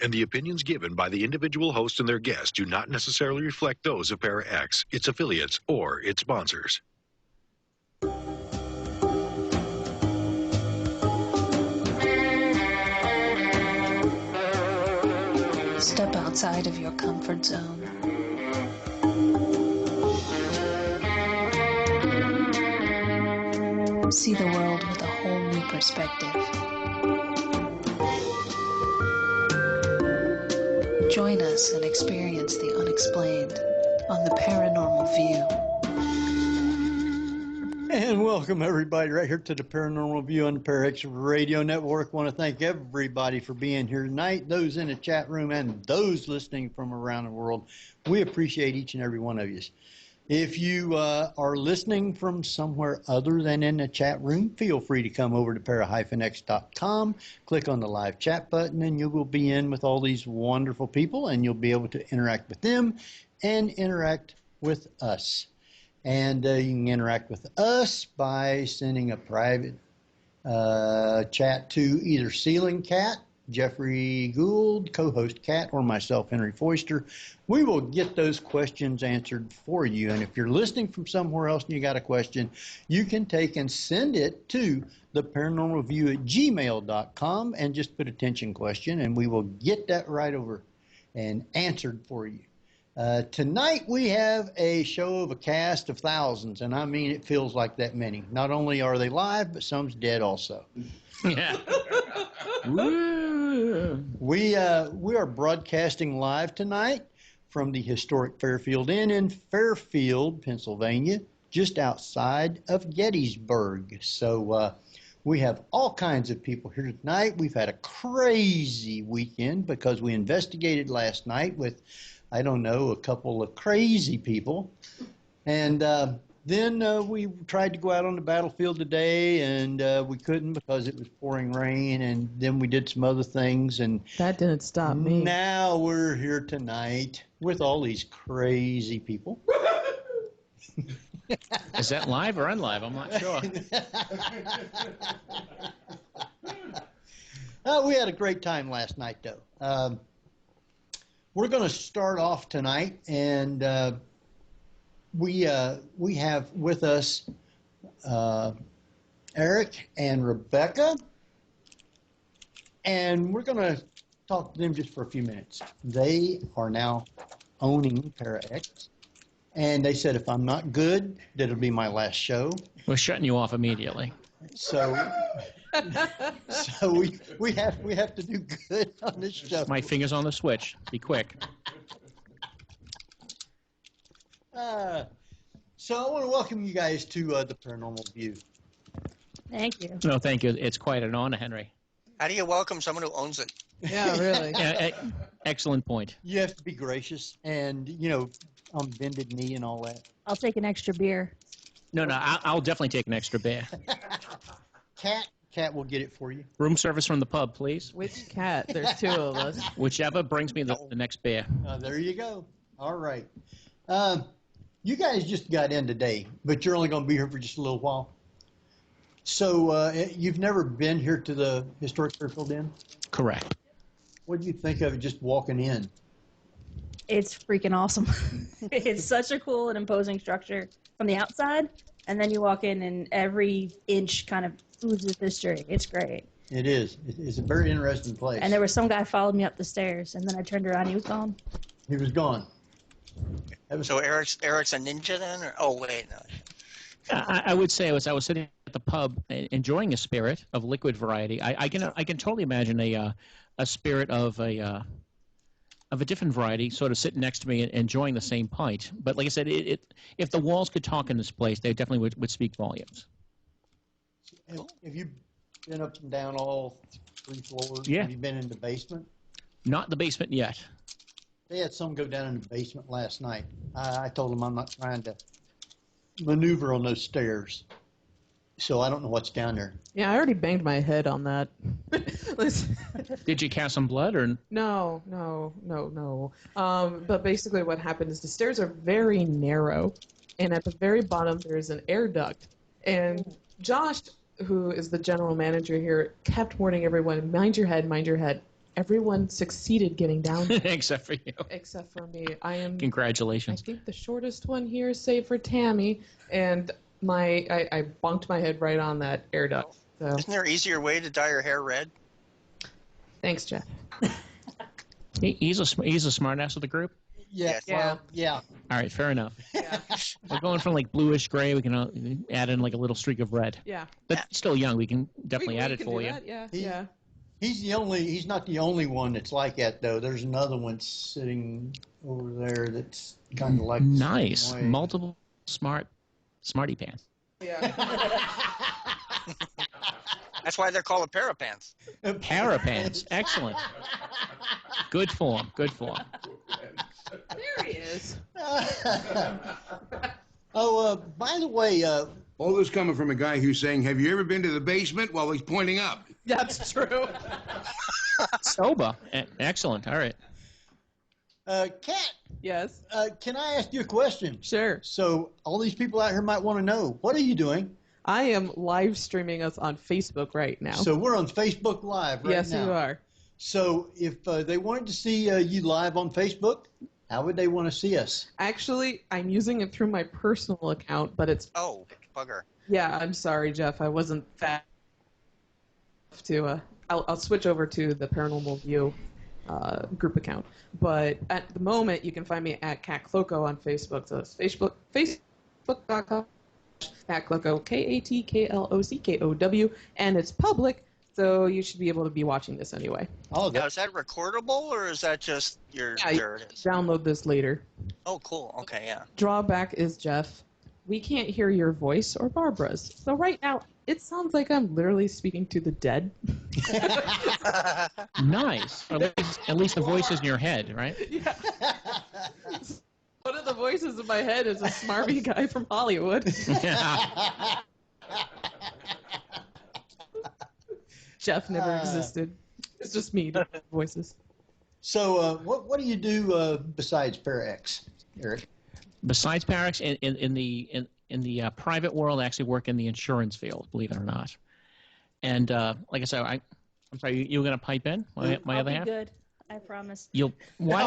and the opinions given by the individual host and their guests do not necessarily reflect those of Para X, its affiliates, or its sponsors. Step outside of your comfort zone. See the world with a whole new perspective. Join us and experience the unexplained on the Paranormal View. And welcome everybody right here to the Paranormal View on the ParaX Radio Network. I want to thank everybody for being here tonight, those in the chat room and those listening from around the world. We appreciate each and every one of you. If you are listening from somewhere other than in the chat room, feel free to come over to para-x.com, click on the live chat button, and you will be in with all these wonderful people, and you'll be able to interact with them and interact with us. And you can interact with us by sending a private chat to either Ceiling Kat, Jeffrey Gould, co-host Kat, or myself, Henry Foister. We will get those questions answered for you. And if you're listening from somewhere else and you got a question, you can take and send it to theparanormalview@gmail.com and just put attention question, and we will get that right over and answered for you. Tonight we have a show of a cast of thousands, and I mean it feels like that many. Not only are they live, but some's dead also. Yeah. We are broadcasting live tonight from the Historic Fairfield Inn in Fairfield, Pennsylvania, just outside of Gettysburg. So we have all kinds of people here tonight. We've had a crazy weekend because we investigated last night with, I don't know, a couple of crazy people. And then we tried to go out on the battlefield today, and we couldn't because it was pouring rain, and then we did some other things. And that didn't stop me. Now we're here tonight with all these crazy people. Is that live or unlive? I'm not sure. We had a great time last night, though. We're going to start off tonight, and we have with us Eric and Rebecca, and we're going to talk to them just for a few minutes. They are now owning ParaX, and they said if I'm not good, that it'll be my last show. We're shutting you off immediately. So we have to do good on this show. My finger's on the switch. Be quick. So I want to welcome you guys to the Paranormal View. Thank you. No, thank you. It's quite an honor, Henry. How do you welcome someone who owns it? Yeah, really. Excellent point. You have to be gracious and, on bended knee and all that. I'll take an extra beer. No, I'll definitely take an extra beer. Kat will get it for you. Room service from the pub, please. Which cat? There's two of us. Whichever brings me the next beer. There you go. All right. You guys just got in today, but you're only going to be here for just a little while. So you've never been here to the Historic Fairfield Inn? Correct. What do you think of it just walking in? It's freaking awesome. It's such a cool and imposing structure from the outside, and then you walk in and every inch kind of oozes with history. It's great. It is. It's a very interesting place. And there was some guy followed me up the stairs, and then I turned around, he was gone. He was gone. So Eric's a ninja then? Or, oh, wait. No. I would say I was sitting at the pub enjoying a spirit of liquid variety. I can totally imagine a spirit of a different variety sort of sitting next to me and enjoying the same pint. But like I said, if the walls could talk in this place, they definitely would speak volumes. Have you been up and down all 3 floors? Yeah. Have you been in the basement? Not the basement yet. They had some go down in the basement last night. I told them I'm not trying to maneuver on those stairs. So I don't know what's down there. Yeah, I already banged my head on that. Did you cast some blood or? No. But basically what happened is the stairs are very narrow, and at the very bottom there's an air duct. And Josh, who is the general manager here, kept warning everyone, mind your head, mind your head. everyone succeeded getting down there, Except for you. except for me. I am, I Congratulations. think, the shortest one here, save for Tammy, and I bunked my head right on that air duct. So Isn't there an easier way to dye your hair red? thanks, Jeff. He's a smart ass of the group. Yeah. Yes. Well, yeah. All right, fair enough. Yeah. We're going from like bluish gray. We can add in like a little streak of red. Yeah. But still young. We can definitely We add it can for do you. that, yeah. He- Yeah. He's not the only one that's like that though. There's another one sitting over there that's kind of like the same Nice. way. Multiple smarty pants. Yeah. That's why they're called a pair of pants. Parapants. Excellent. Good form. Good form. There he is. By the way, All this coming from a guy who's saying, have you ever been to the basement? While he's pointing up. That's true. Soba. Excellent. All right. Kat, Yes. can I ask you a question? Sure. So all these people out here might want to know, what are you doing? I am live streaming us on Facebook right now. So we're on Facebook Live right yes, now. you are. So if they wanted to see you live on Facebook, how would they want to see us? Actually, I'm using it through my personal account, but it's Oh, bugger. yeah. I'm sorry, Jeff. I wasn't fast enough to. I'll switch over to the Paranormal View group account. But at the moment, you can find me at Kat Klockow on Facebook. So it's Facebook.com. Kat Klockow, KATKLOCKOW, and it's public, so you should be able to be watching this anyway. Oh, Now, is that recordable, or is that just your, Yeah, there it is? Download this later. Oh, cool. Okay, yeah. Drawback is, Jeff, we can't hear your voice or Barbara's. So right now, it sounds like I'm literally speaking to the dead. Nice. At least the voice is in your head, right? Yeah. One of the voices in my head is a smarmy guy from Hollywood. Jeff never existed. It's just me doing voices. So what do you do besides Parax, Eric? Besides Parax, in the private world, I actually work in the insurance field, believe it or not. And like I said, I'm sorry, you were going to pipe in? My I'll other be half? good. I promise. I'll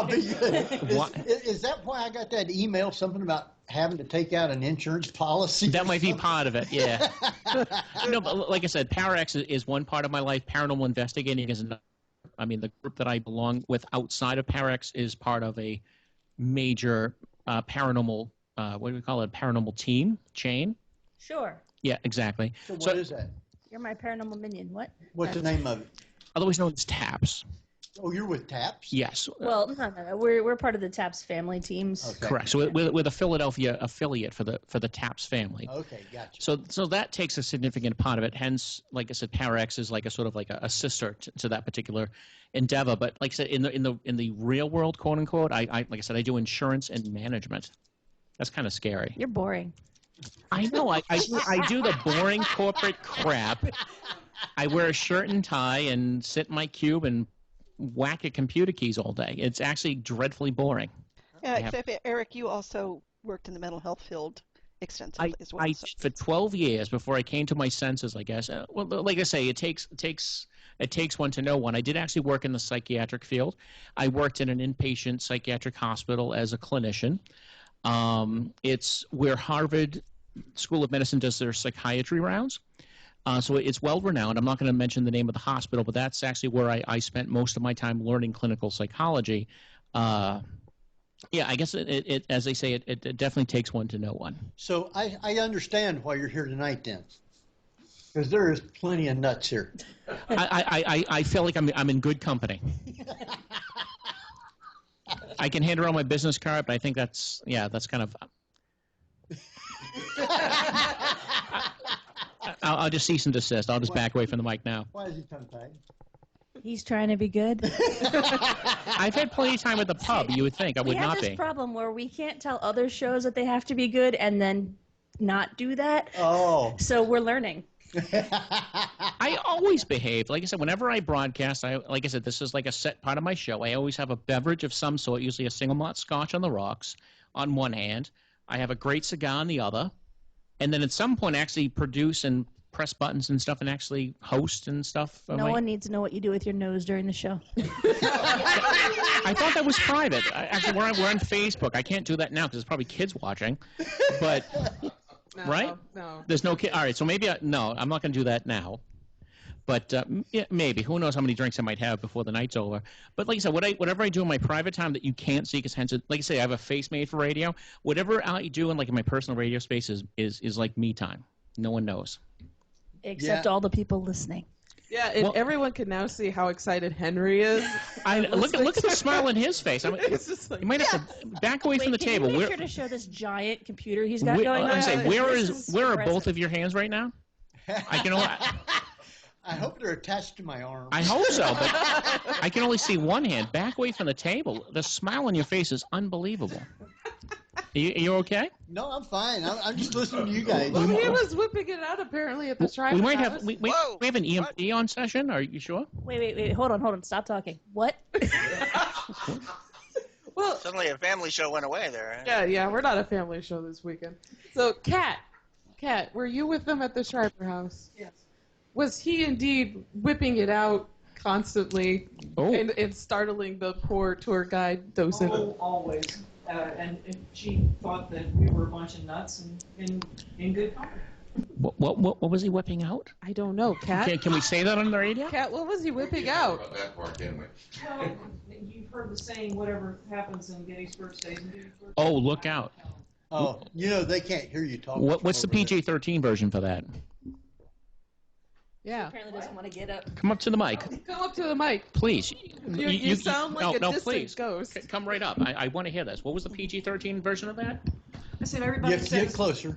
be good. Why- Is that why I got that email? Something about having to take out an insurance policy? That might be part of it, yeah. No, but like I said, Parax is one part of my life. Paranormal investigating is another. I mean, the group that I belong with outside of Parax is part of a major paranormal, what do we call it, paranormal chain? Sure. Yeah, exactly. So what is that? You're my paranormal minion. What? What's the name of it? Otherwise known as TAPS. Oh, you're with TAPS? Yes. Well, no. We're part of the TAPS family teams. Okay. Correct. So we're the Philadelphia affiliate for the TAPS family. Okay, gotcha. So that takes a significant part of it. Hence, like I said, Parax is like a sort of like a sister to that particular endeavor. But like I said, in the real world, quote unquote, I like I said, I do insurance and management. That's kind of scary. You're boring. I know. I do the boring corporate crap. I wear a shirt and tie and sit in my cube and whack at computer keys all day. It's actually dreadfully boring. Yeah, except Eric, you also worked in the mental health field extensively as well. For 12 years before I came to my senses, I guess. Well, like I say, it takes one to know one. I did actually work in the psychiatric field. I worked in an inpatient psychiatric hospital as a clinician. It's where Harvard School of Medicine does their psychiatry rounds. So it's well-renowned. I'm not going to mention the name of the hospital, but that's actually where I spent most of my time learning clinical psychology. Yeah, I guess it as they say, it definitely takes one to know one. So I understand why you're here tonight then. Because there is plenty of nuts here. I feel like I'm in good company. I can hand around my business card, but I think that's kind of. I'll just cease and desist. I'll just back away from the mic now. Why is he tongue-tied? He's trying to be good. I've had plenty of time at the pub. You would think I would not We have this be. problem where we can't tell other shows that they have to be good and then not do that. Oh. So we're learning. I always behave. Like I said, whenever I broadcast, like I said, this is like a set part of my show. I always have a beverage of some sort, usually a single malt scotch on the rocks on one hand. I have a great cigar on the other. And then at some point actually produce and press buttons and stuff and actually host and stuff? No one needs to know what you do with your nose during the show. I thought that was private. Actually, we're on Facebook. I can't do that now because there's probably kids watching. But right? No. There's no kid. All right, so maybe no, I'm not going to do that now. But yeah, maybe. Who knows how many drinks I might have before the night's over. But like I said, whatever I do in my private time that you can't see, because hence, like I say, I have a face made for radio. Whatever I do in like in my personal radio space is like me time. No one knows. Except all the people listening. Yeah, and everyone can now see how excited Henry is. Look at the smile on his face. I mean, It's just like, you might have to back away from the Can table. you make sure to show this giant computer he's got going on? Where are both of your hands right now? I can only. I hope they're attached to my arm. I hope so, but I can only see one hand. Back away from the table. The smile on your face is unbelievable. Are you okay? No, I'm fine. I'm just listening to you guys. well, he was whipping it out apparently at the Schreiber We might house. have we have an EMP on session. Are you sure? Wait. Hold on. Stop talking. What? Well, Suddenly a family show went away there. yeah, we're not a family show this weekend. So, Kat, were you with them at the Schreiber house? Yes. Was he indeed whipping it out constantly Oh. and startling the poor tour guide docent? Oh, always. And she thought that we were a bunch of nuts and in good company. What was he whipping out? I don't know, Kat. Can we say that on the radio? Kat, what was he whipping out? About that part, didn't we? Well, you've heard the saying, whatever happens in Gettysburg stays in Gettysburg. Oh, look out! Oh, they can't hear you talking. What's the PG-13 version for that? Yeah. Apparently doesn't want to get up. Come up to the mic, Come up to the mic. please. You sound like a distant please. ghost. Come right up. I want to hear this. What was the PG-13 version of that? I said You everybody have to get says closer.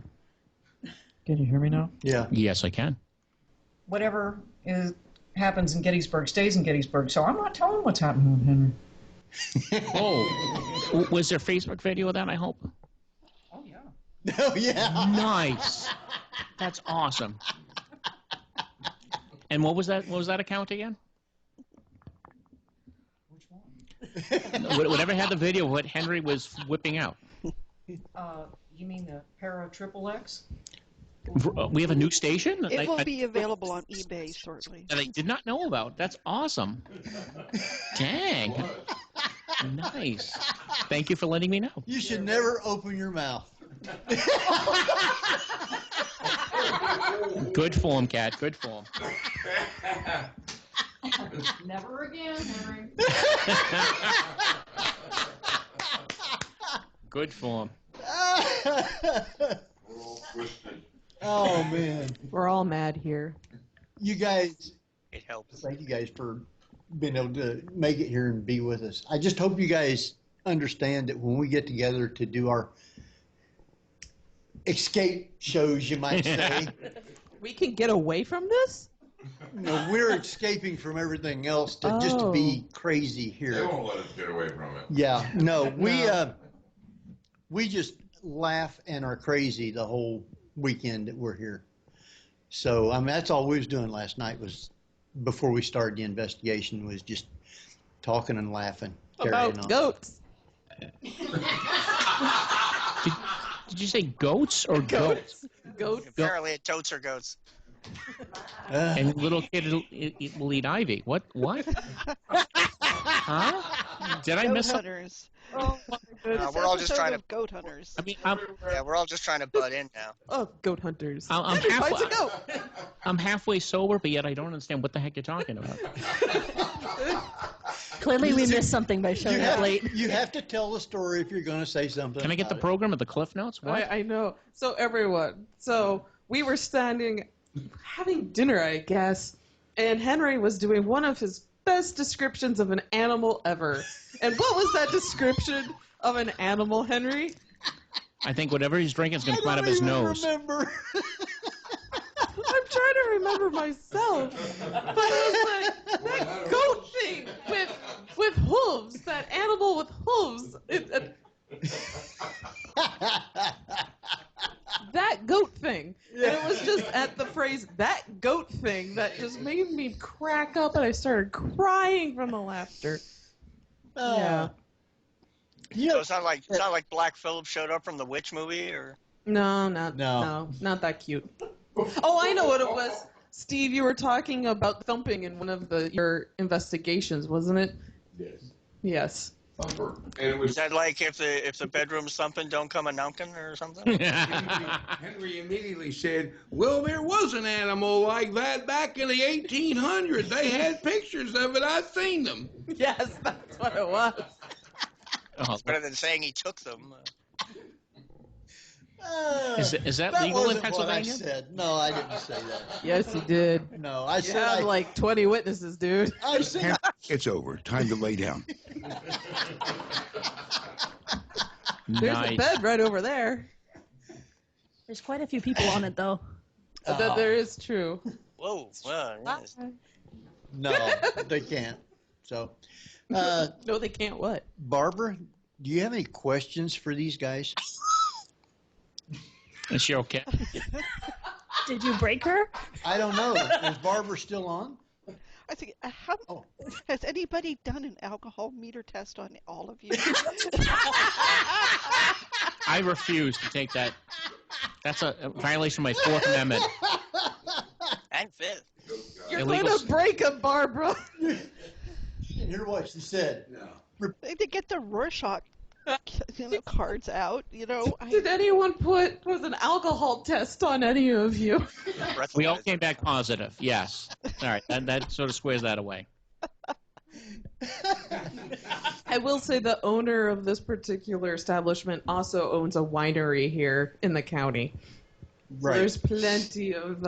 Can you hear me now? Yeah. Yes, I can. Whatever happens in Gettysburg stays in Gettysburg, so I'm not telling what's happening with Henry. Oh, was there Facebook video of that? I hope. Oh, yeah. Oh, yeah. Nice. That's awesome. And what was that? What was that account again? Which one? Whatever had the video of what Henry was whipping out. You mean the Para Triple X? We have a new station? It will be available on eBay shortly. That I did not know about. That's awesome. Dang. Nice. Thank you for letting me know. You should never open your mouth. Good form, Kat. Good form. Never again, Henry. Good form. Oh, man. We're all mad here. You guys, It helps. thank you guys for being able to make it here and be with us. I just hope you guys understand that when we get together to do our escape shows, you might say, We can get away from this? we're escaping from everything else to just to be crazy They here. won't let us get away from it. Yeah, we just laugh and are crazy the whole weekend that we're here. So, I mean, that's all we was doing last night was, before we started the investigation, was just talking and laughing. carrying About on. goats. Did you say goats or goats? Goats. Apparently it totes or goats. And little kid will eat ivy. What? Huh? Did I Goat miss something? hunters. Oh, my goodness. We're all just trying to. Goat hunters. I mean, Yeah, we're all just trying to butt in now. Oh, goat hunters. I'm Henry finds halfway- a goat. I'm halfway sober, but yet I don't understand what the heck you're talking about. Clearly we missed something by showing up late. You have to tell the story if you're going to say something. Can I get the about program of the Cliff Notes? What? I know. So everyone. So we were having dinner, I guess, and Henry was doing one of his best descriptions of an animal ever. And what was that description of an animal, Henry? I think whatever he's drinking is going to it. come out of his nose. Remember. I'm trying to remember myself. But it was like that goat thing with hooves. That animal with hooves. That goat thing. And it was just at the phrase, that goat thing, that just made me crack up and I started crying from the laughter. Yeah. So it's not like Black Phillip showed up from the Witch movie, or No, not that cute. Oh, I know what it was. Steve, you were talking about thumping in one of your investigations, wasn't it? Yes. Yes. Thumper. And it was Is that like if the bedroom's thumping, don't come a knocking or something? Henry immediately said, well, there was an animal like that back in the 1800s. They had pictures of it. I've seen them. Yes, that's what it was. It's better than saying he took them. Is that legal in wasn't Pennsylvania? What I said. No, I didn't say that. Yes, you did. No, I You said had like 20 witnesses, dude. I said It's over. Time to lay down. There's a bed right over there. There's quite a few people on it, though. That there is true. Whoa. Well, yes. no, they can't. So, No, they can't what? Barbara, do you have any questions for these guys? Is she okay? Did you break her? I don't know. Is Barbara still on? I think, has anybody done an alcohol meter test on all of you? I refuse to take that. That's a violation of my Fourth Amendment. And fifth. You're Illegal going to break him, Barbara. You didn't hear what she said. No. They get the Rorschach cards out, Did anyone put an alcohol test on any of you? We all came back positive. Yes. All right. That sort of squares that away. I will say the owner of this particular establishment also owns a winery here in the county. Right. There's plenty of.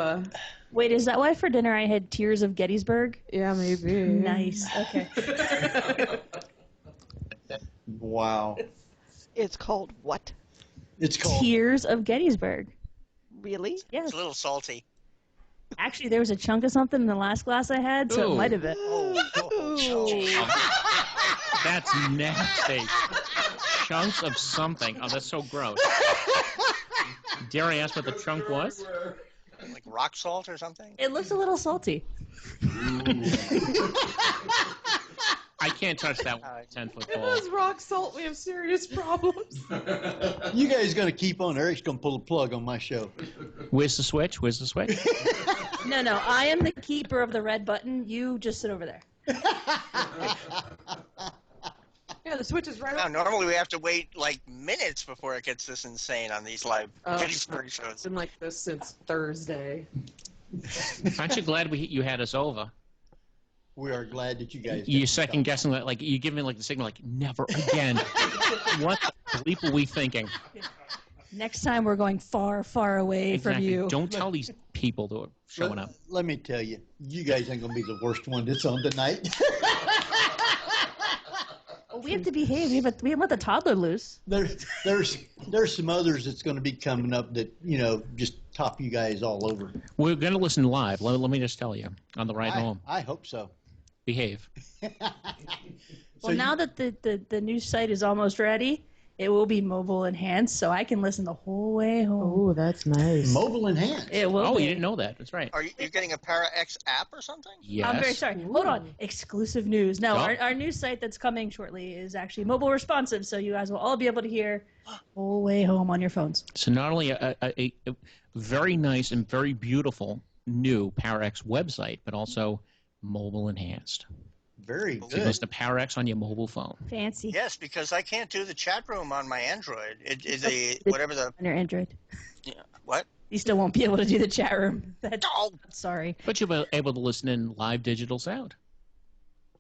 Wait, is that why for dinner I had Tears of Gettysburg? Yeah, maybe. Nice. Okay. Wow. It's called what? It's called Tears of Gettysburg. Really? Yes. It's a little salty. Actually, there was a chunk of something in the last glass I had, so Ooh. it might have been. That's nasty. Chunks of something. Oh, that's so gross. Dare I ask what the chunk was? Like rock salt or something? It looks a little salty. I can't touch that 10-foot If it pole. was rock salt, we have serious problems. You guys going to keep on. Eric's going to pull the plug on my show. Where's the switch? Where's the switch? No, I am the keeper of the red button. You just sit over there. Yeah, the switch is right Now, up. normally we have to wait like minutes before it gets this insane on these live Gettysburg It's shows. been like this since Thursday. Aren't you glad you had us over? We are glad that you guys. You second guessing that, like you give me like the signal, like never again. What the bleep are we thinking? Next time we're going far, far away from Exactly. you. Don't tell these people that are showing up. Let me tell you, you guys ain't going to be the worst one that's on tonight. We have to behave. We haven't let the toddler loose. There's some others that's going to be coming up that just top you guys all over. We're going to listen live. Let me just tell you on the ride home. I hope so. Behave. Well, now that the new site is almost ready, it will be mobile enhanced, so I can listen the whole way home. Oh, that's nice. Mobile enhanced. It will Oh, be. you didn't know that. That's right. Are you getting a Para X app or something? Yes. I'm very sorry. Hold on. Exclusive news. No, Oh. our new site that's coming shortly is actually mobile responsive, so you guys will all be able to hear whole way home on your phones. So not only a very nice and very beautiful new PowerX website, but also mobile enhanced. Very So you can good. listen to PowerX on your mobile phone. Fancy. Yes, because I can't do the chat room on my Android. Whatever the On your Android. what? You still won't be able to do the chat room. That's sorry. But you'll be able to listen in live digital sound.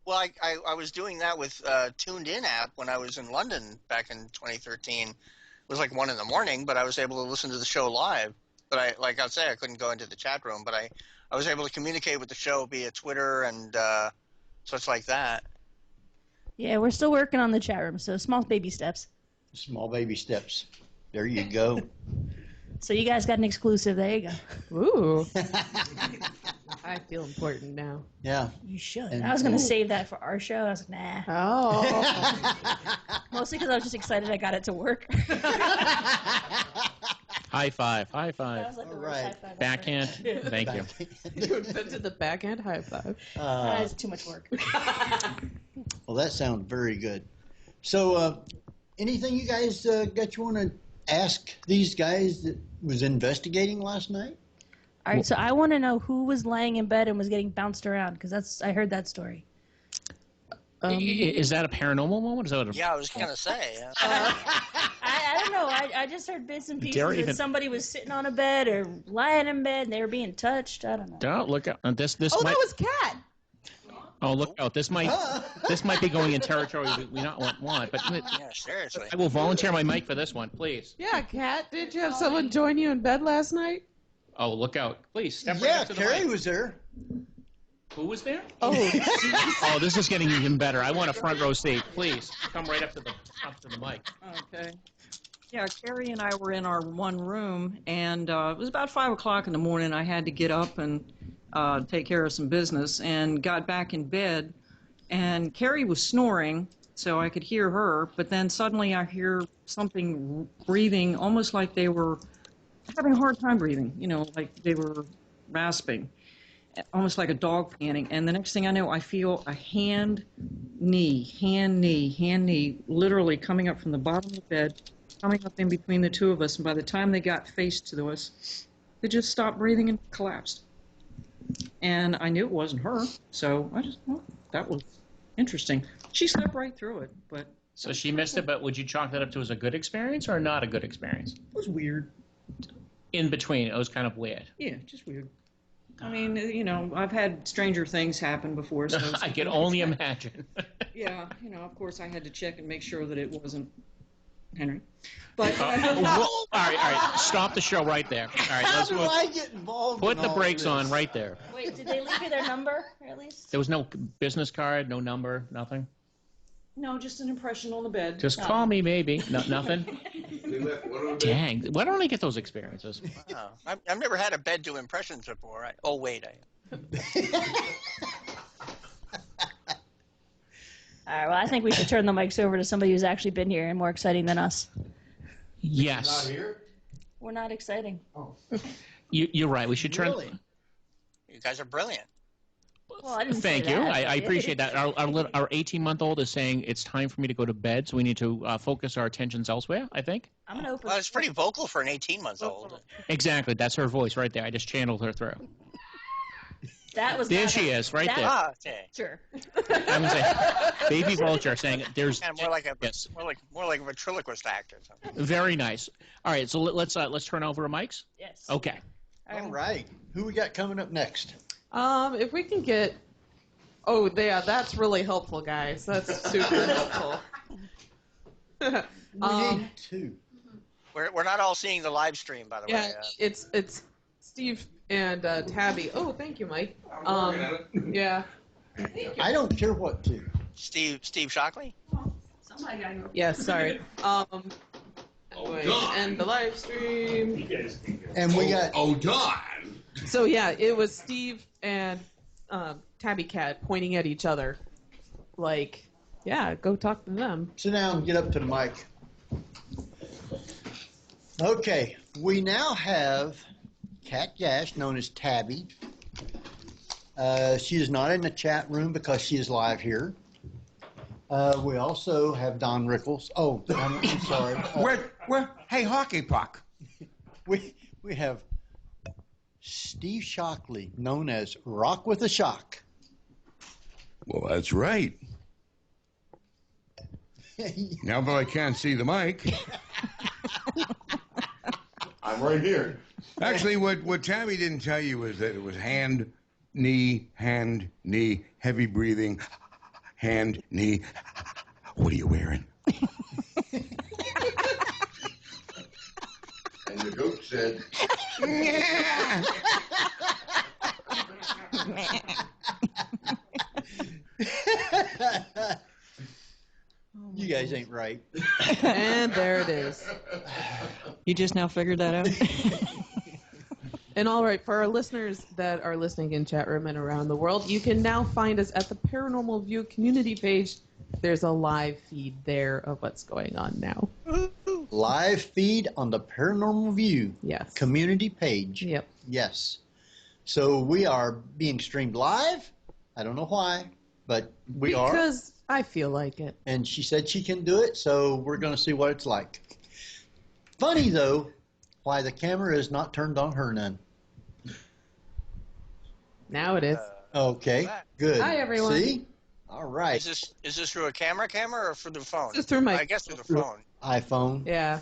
Well, I was doing that with Tuned In app when I was in London back in 2013. It was like 1 a.m, but I was able to listen to the show live. But I say, I couldn't go into the chat room, but I was able to communicate with the show via Twitter and such like that. Yeah, we're still working on the chat room, so small baby steps. Small baby steps. There you go. So you guys got an exclusive. There you go. Ooh. I feel important now. Yeah. You should. And- I was going to save that for our show. I was like, nah. Oh. Mostly because I was just excited I got it to work. High five. High That five. was like the All worst right. high five ever. Backhand. Thank you. You invented the backhand high five. That's too much work. Well, that sounds very good. So, anything you guys got you want to ask these guys that was investigating last night? All right, so I want to know who was laying in bed and was getting bounced around, because I heard that story. Is that a paranormal moment? Is that a... Yeah, I was gonna say. Yeah. I don't know. I just heard bits and pieces that somebody was sitting on a bed or lying in bed and they were being touched. I don't know. Don't look out. This That was Kat. Oh, look out! This might be going in territory we not want. But Yeah, seriously. I will volunteer my mic for this one, please. Yeah, Kat. Did you have someone join you in bed last night? Oh, look out! Please step right Yeah, up to the Carrie mic. was there. Who was there? Oh, Oh, this is getting even better. I want a front row seat. Please come right up to the mic. Okay. Yeah, Carrie and I were in our one room, and it was about 5 o'clock in the morning. I had to get up and take care of some business, and got back in bed, and Carrie was snoring, so I could hear her, but then suddenly I hear something breathing, almost like they were having a hard time breathing, like they were rasping, almost like a dog panting. And the next thing I know, I feel a hand, knee, literally coming up from the bottom of the bed, coming up in between the two of us. And by the time they got face to us, they just stopped breathing and collapsed. And I knew it wasn't her, so that was interesting. She slept right through it, but... So she missed it, but would you chalk that up to as a good experience or not a good experience? It was weird. In between, it was kind of weird. Yeah, just weird. I mean, I've had stranger things happen before. So I can only imagine. Yeah, of course I had to check and make sure that it wasn't Henry. But all right. Stop the show right there. All right, How do I get involved? Put in the all brakes this? on right there. Wait, did they leave you their number, at least? There was no business card, no number, nothing? no, just an impression on the bed. Just call me, maybe. No, nothing? Dang. Why don't I get those experiences? Wow. I've never had a bed do impressions before. Oh, wait. All right, well, I think we should turn the mics over to somebody who's actually been here and more exciting than us. Yes. Not here? We're not exciting. Oh. You're right. We should turn... Really? You guys are brilliant. Well, I didn't Thank say you. that. I appreciate that. Our 18-month-old is saying it's time for me to go to bed, so we need to focus our attentions elsewhere, I think. I'm going to open... Well, it's pretty vocal for an 18-month-old. Exactly. That's her voice right there. I just channeled her through. That was There not she her- is, right that- there. Ah, okay. Sure. I'm saying, baby vulture saying there's... Kind of more like Yes. more like a ventriloquist actor. Very nice. All right, so let's turn over our mics. Yes. Okay. All right. Who we got coming up next? If we can get... Oh, yeah, that's really helpful, guys. That's super helpful. We need two. We're not all seeing the live stream, by the Yeah, way. it's Steve and Tabby. Oh, thank you, Mike. Yeah. I don't care what two. Steve Shockley? Yes, sorry. Wait, end the live stream. And we got... Oh, Don! So, yeah, it was Steve and Tabby Cat pointing at each other. Like, yeah, go talk to them. Sit down and get up to the mic. Okay, we now have Kat Gash, known as Tabby. She is not in the chat room because she is live here. We also have Don Rickles. Oh, I'm sorry. Hey, hockey puck. We have Steve Shockley, known as Rock with a Shock. Well, that's right. Now that I can't see the mic. I'm right here. Actually, what Tabby didn't tell you was that it was hand, knee, heavy breathing, hand, knee. What are you wearing? And the goat said, yeah. You guys ain't right. And there it is. You just now figured that out? And all right, for our listeners that are listening in chat room and around the world, you can now find us at the Paranormal View community page. There's a live feed there of what's going on now. Live feed on the Paranormal View Yes. community page. Yep. Yes. So we are being streamed live. I don't know why, but we are. Because I feel like it. And she said she can do it, so we're going to see what it's like. Funny, though, why the camera is not turned on her none. Now it is. Okay, good. Hi, everyone. See? All right. Is this through a camera or through the phone? Just through my. I guess through the phone. iPhone. Yeah.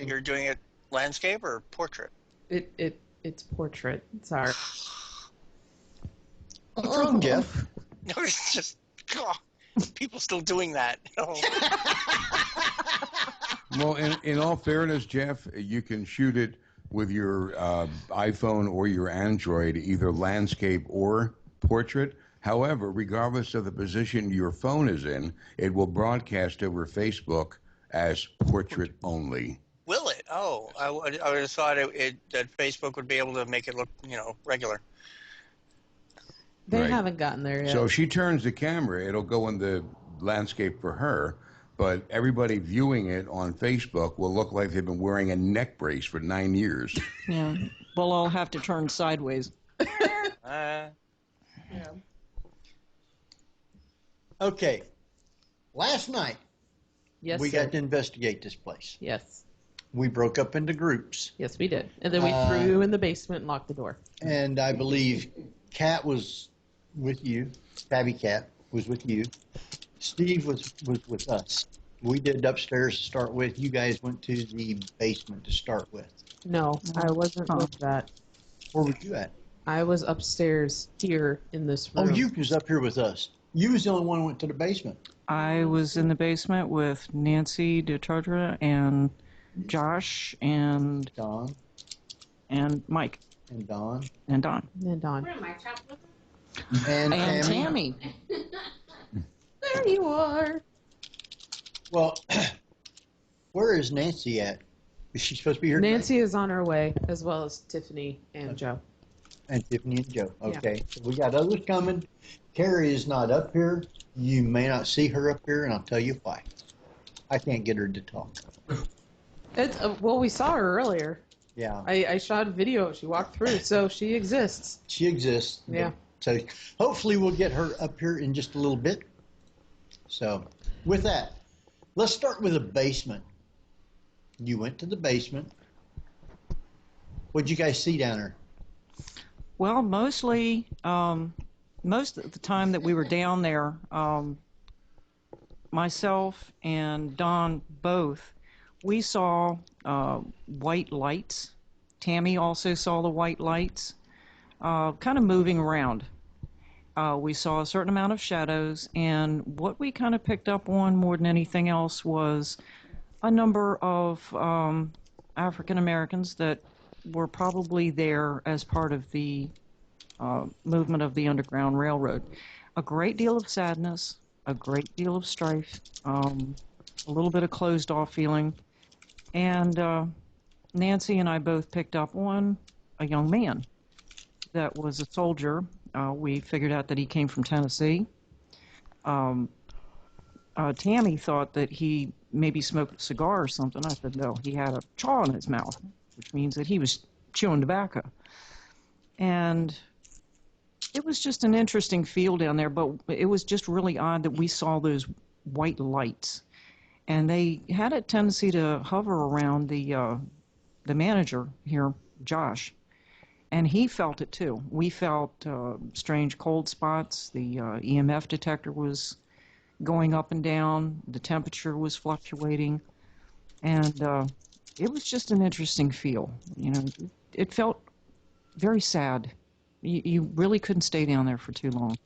You're doing it landscape or portrait? It's portrait. Sorry. What's wrong, Jeff? No, it's just people still doing that. Well, in all fairness, Jeff, you can shoot it with your iPhone or your Android, either landscape or portrait. However, regardless of the position your phone is in, it will broadcast over Facebook as portrait only. Will it? Oh, I would have thought that Facebook would be able to make it look, regular. They haven't gotten there yet. So if she turns the camera, it'll go in the landscape for her, but everybody viewing it on Facebook will look like they've been wearing a neck brace for 9 years. Yeah. Well, I'll have to turn sideways. Yeah. Okay. Last night, Yes, we sir. got to investigate this place. Yes. We broke up into groups. Yes, we did. And then we threw you in the basement and locked the door. And I believe Kat was with you. Tabby Cat was with you. Steve was with us. We did upstairs to start with. You guys went to the basement to start with. No, I wasn't with that. Where were you at? I was upstairs here in this room. Oh, you was up here with us. You was the only one who went to the basement. I was in the basement with Nancy DeTardra and Josh and Don. And Mike. And Don. And Don. And Don. And Tammy. There you are. Well, where is Nancy at? Is she supposed to be here tonight? Nancy is on her way, as well as Tiffany and Joe. And Tiffany and Joe. Okay. So we got others coming. Carrie is not up here. You may not see her up here, and I'll tell you why. I can't get her to talk. Well, we saw her earlier. Yeah. I shot a video. She walked through, so she exists. She exists. Yeah. So hopefully we'll get her up here in just a little bit. So with that, let's start with the basement. You went to the basement. What'd you guys see down there? Well, mostly, most of the time that we were down there, myself and Don both, we saw white lights. Tammy also saw the white lights, kind of moving around. We saw a certain amount of shadows, and what we kind of picked up on more than anything else was a number of African Americans that were probably there as part of the movement of the Underground Railroad. A great deal of sadness, a great deal of strife, a little bit of closed-off feeling, and Nancy and I both picked up on a young man that was a soldier. We figured out that he came from Tennessee. Tammy thought that he maybe smoked a cigar or something. I said, no, he had a chaw in his mouth, which means that he was chewing tobacco. And it was just an interesting feel down there, but it was just really odd that we saw those white lights. And they had a tendency to hover around the manager here, Josh. And he felt it too. We felt strange cold spots. The EMF detector was going up and down. The temperature was fluctuating. And it was just an interesting feel. You know, it felt very sad. You really couldn't stay down there for too long.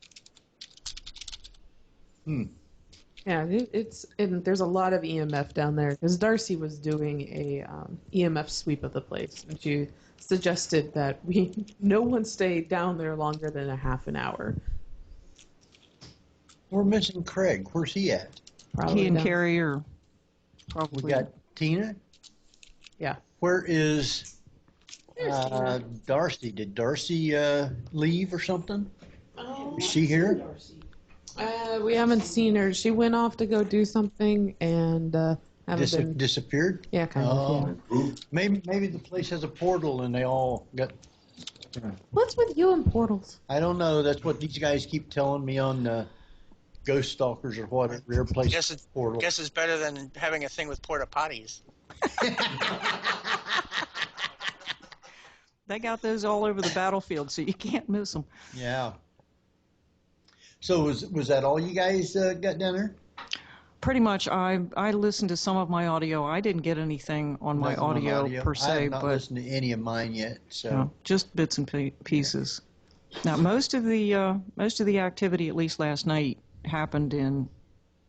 Yeah, there's a lot of EMF down there because Darcy was doing a EMF sweep of the place, and she suggested that no one stay down there longer than a half an hour. We're missing Craig. Where's he at? Probably He and down. Carrie are probably... We got Tina. Yeah. Where is Darcy? Did Darcy leave or something? Is she here? We haven't seen her. She went off to go do something and haven't been... Disappeared? Yeah, kind of. Yeah. Maybe the place has a portal and they all got... What's with you and portals? I don't know. That's what these guys keep telling me on Ghost Stalkers or whatever. Their place Guess it's better than having a thing with porta potties. They got those all over the battlefield, so you can't miss them. Yeah. So was that all you guys got down there? Pretty much. I listened to some of my audio. I didn't get anything on my Nothing on audio per I se, have not but listened to any of mine yet. So no, just bits and pieces. Now, most of the activity, at least last night, happened in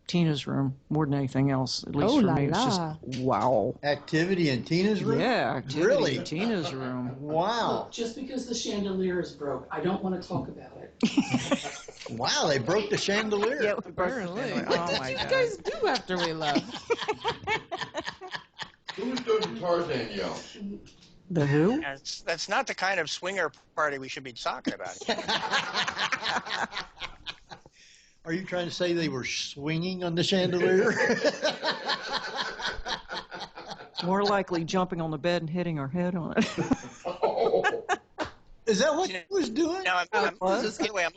Tina's room more than anything else. At least for me, it's just wow. activity in Tina's room? Yeah, activity Really? in Tina's room. Wow. Look, just because the chandelier is broke, I don't want to talk about it. Wow, they broke the chandelier. Yeah, Apparently. Oh What my did you God. guys do after we left? Who's doing the Tarzan yell? The who? That's not the kind of swinger party we should be talking about. Are you trying to say they were swinging on the chandelier? More likely jumping on the bed and hitting our head on it. Is that what he was doing? No, anyway, I'm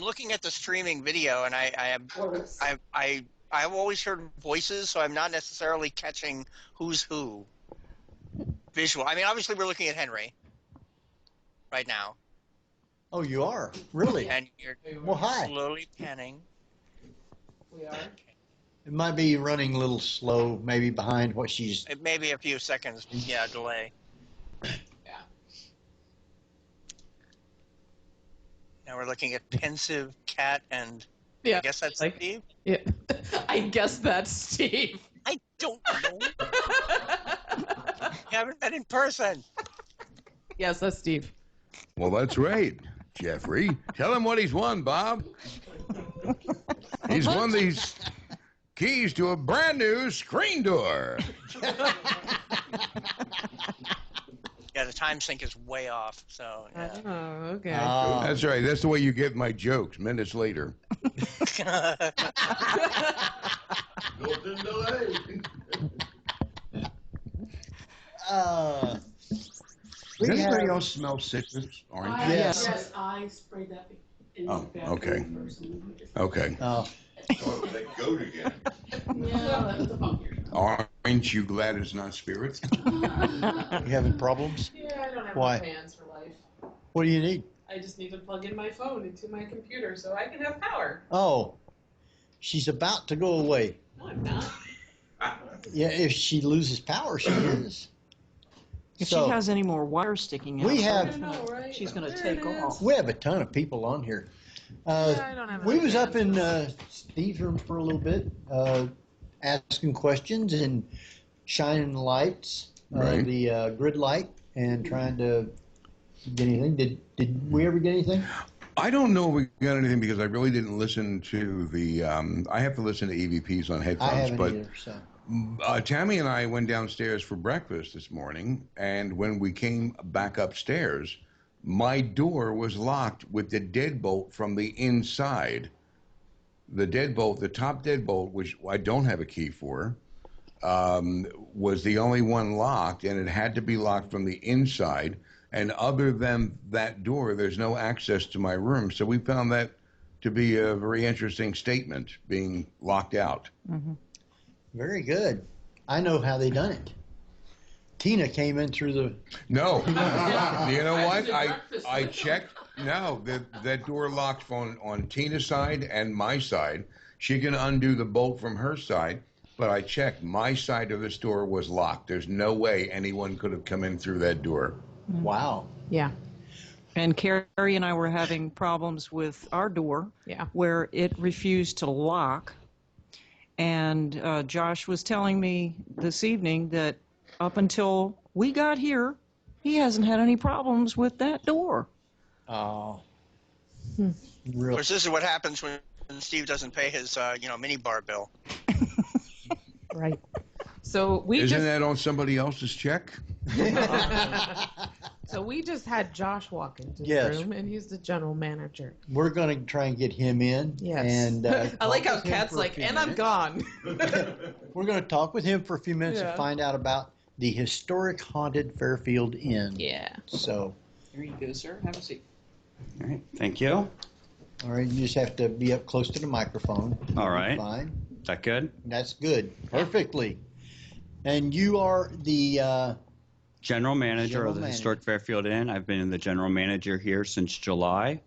looking at the streaming video, and I've always heard voices, so I'm not necessarily catching who's who. Visual. I mean, obviously we're looking at Henry right now. Oh, you are? Really? And you're Well, hi. slowly panning. We are. It might be running a little slow, maybe behind what she's... It may be a few seconds, delay. Yeah. Now we're looking at pensive Kat and Yeah. I guess that's Like- Steve. Yeah. I guess that's Steve. I don't know. We haven't met in person. Yes, that's Steve. Well, that's right, Jeffrey. Tell him what he's won, Bob. He's won these keys to a brand new screen door. Yeah, the time sync is way off. So yeah. Oh, okay. That's right. That's the way you get my jokes minutes later. Built-in delay. Does anybody else smell citrus? Orange? Yes. Yes, I sprayed that in Oh, the bathroom okay. first. Okay. Oh, Oh, they goat again. Yeah, that was a pumpkin. Aren't you glad it's not spirits? you having problems? Yeah, I don't have Why? plans for life. What do you need? I just need to plug in my phone into my computer so I can have power. Oh, she's about to go away. No, I'm not. Yeah, if she loses power, she is. If So, she has any more wires sticking out, we have- I know, right? she's going to There take it is. off. we have a ton of people on here. Yeah, I don't have We any was up plans. in Steve's room for a little bit, asking questions and shining lights, Right. the grid light, and trying to get anything. Did we ever get anything? I don't know if we got anything because I really didn't listen to the. I have to listen to EVPs on I headphones, haven't but either. So Tammy and I went downstairs for breakfast this morning, and when we came back upstairs, my door was locked with the deadbolt from the inside. The deadbolt, the top deadbolt, which I don't have a key for, was the only one locked, and it had to be locked from the inside. And other than that door, there's no access to my room. So we found that to be a very interesting statement, being locked out. very good. I know how they done it. Tina came in through the. No, you know I what? did breakfast I with checked. No, that door locked on Tina's side and my side. She can undo the bolt from her side, but I checked. My side of this door was locked. There's no way anyone could have come in through that door. Wow. Yeah. And Carrie and I were having problems with our door Yeah. where it refused to lock. And Josh was telling me this evening that up until we got here, he hasn't had any problems with that door. Oh. Of Real. course, this is what happens when Steve doesn't pay his mini bar bill. Right. So we Isn't just that on somebody else's check? so we just had Josh walk into the Yes. room, and he's the general manager. We're going to try and get him in. Yes. And I like how talk with him Kat's for a like, few and I'm minutes. gone. We're going to talk with him for a few minutes Yeah. and find out about the historic haunted Fairfield Inn. Yeah. So, Here you go, sir. Have a seat. All right, thank you. all right, you just have to be up close to the microphone. All right. Fine. Is that good? That's good. Perfectly. And you are the General manager of the Historic Fairfield Inn. I've been the general manager here since July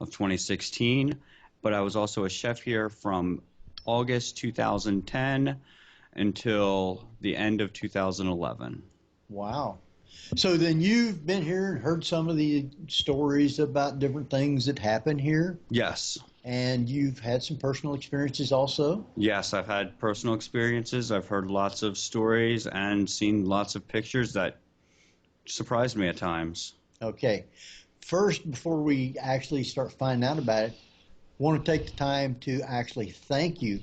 of 2016, but I was also a chef here from August 2010 until the end of 2011. Wow. So then you've been here and heard some of the stories about different things that happen here? Yes. And you've had some personal experiences also? Yes, I've had personal experiences. I've heard lots of stories and seen lots of pictures that surprised me at times. Okay. First, before we actually start finding out about it, I want to take the time to actually thank you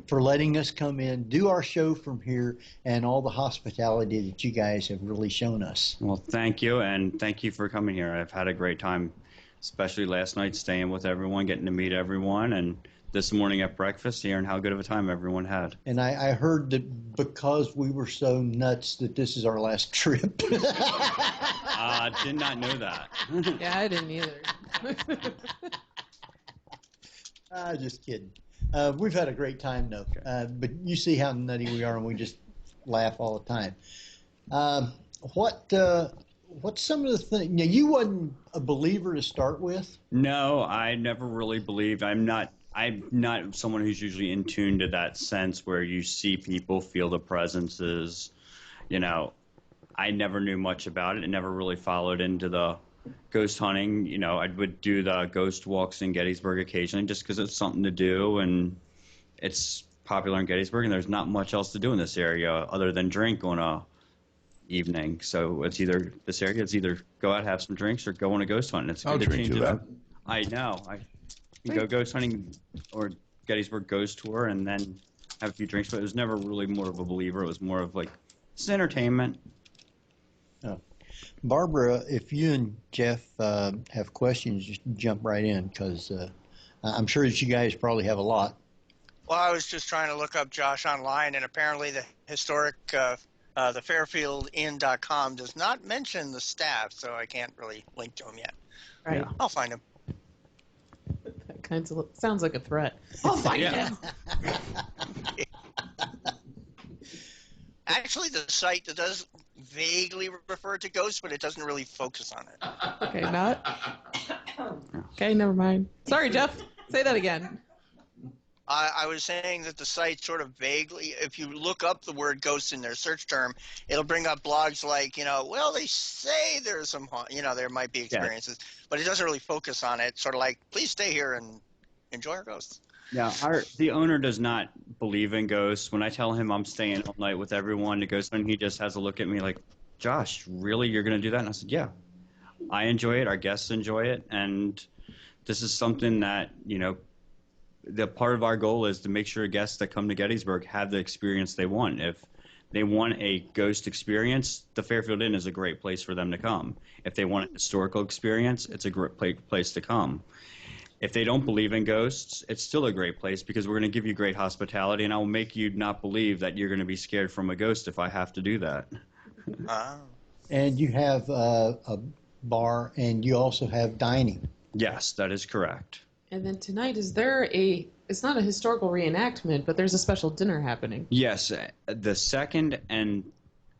for letting us come in, do our show from here, and all the hospitality that you guys have really shown us. Well, thank you, and thank you for coming here. I've had a great time, especially last night, staying with everyone, getting to meet everyone, and this morning at breakfast, hearing how good of a time everyone had. And I heard that because we were so nuts that this is our last trip. Did not know that. Yeah, I didn't either. Just kidding. We've had a great time, though. But you see how nutty we are, and we just laugh all the time. What's some of the things? Now, you wasn't a believer to start with? No, I never really believed. I'm not someone who's usually in tune to that sense where you see people, feel the presences. You know, I never knew much about it. It never really followed into the ghost hunting. You know, I would do the ghost walks in Gettysburg occasionally just because it's something to do, and it's popular in Gettysburg, and there's not much else to do in this area other than drink on a evening. So it's either go out, have some drinks, or go on a ghost hunt. It's good to change it up. I know. You go ghost hunting or Gettysburg ghost tour and then have a few drinks, but it was never really more of a believer. It was more of like, it's entertainment. Oh. Barbara, if you and Jeff have questions, just jump right in, because I'm sure that you guys probably have a lot. Well, I was just trying to look up Josh online, and apparently the historic, the fairfieldinn.com does not mention the staff, so I can't really link to him yet. Right. Yeah. I'll find him. That sounds like a threat. I'll find him. Actually, the site that does vaguely refer to ghosts, but it doesn't really focus on it. Okay, Okay, never mind. Sorry, Jeff. Say that again. I was saying that the site sort of vaguely, if you look up the word ghosts in their search term, it'll bring up blogs like, well, they say there's some, there might be experiences, but it doesn't really focus on it. Sort of like, please stay here and enjoy our ghosts. Yeah, the owner does not believe in ghosts. When I tell him I'm staying all night with everyone to ghost hunt, he just has a look at me like, Josh, really, you're going to do that? And I said, yeah. I enjoy it. Our guests enjoy it. And this is something that, the part of our goal is to make sure guests that come to Gettysburg have the experience they want. If they want a ghost experience, the Fairfield Inn is a great place for them to come. If they want a historical experience, it's a great place to come. If they don't believe in ghosts, it's still a great place because we're going to give you great hospitality, and I will make you not believe that you're going to be scared from a ghost if I have to do that. And you have a bar, and you also have dining. Yes, that is correct. And then tonight, it's not a historical reenactment, but there's a special dinner happening. Yes, the second and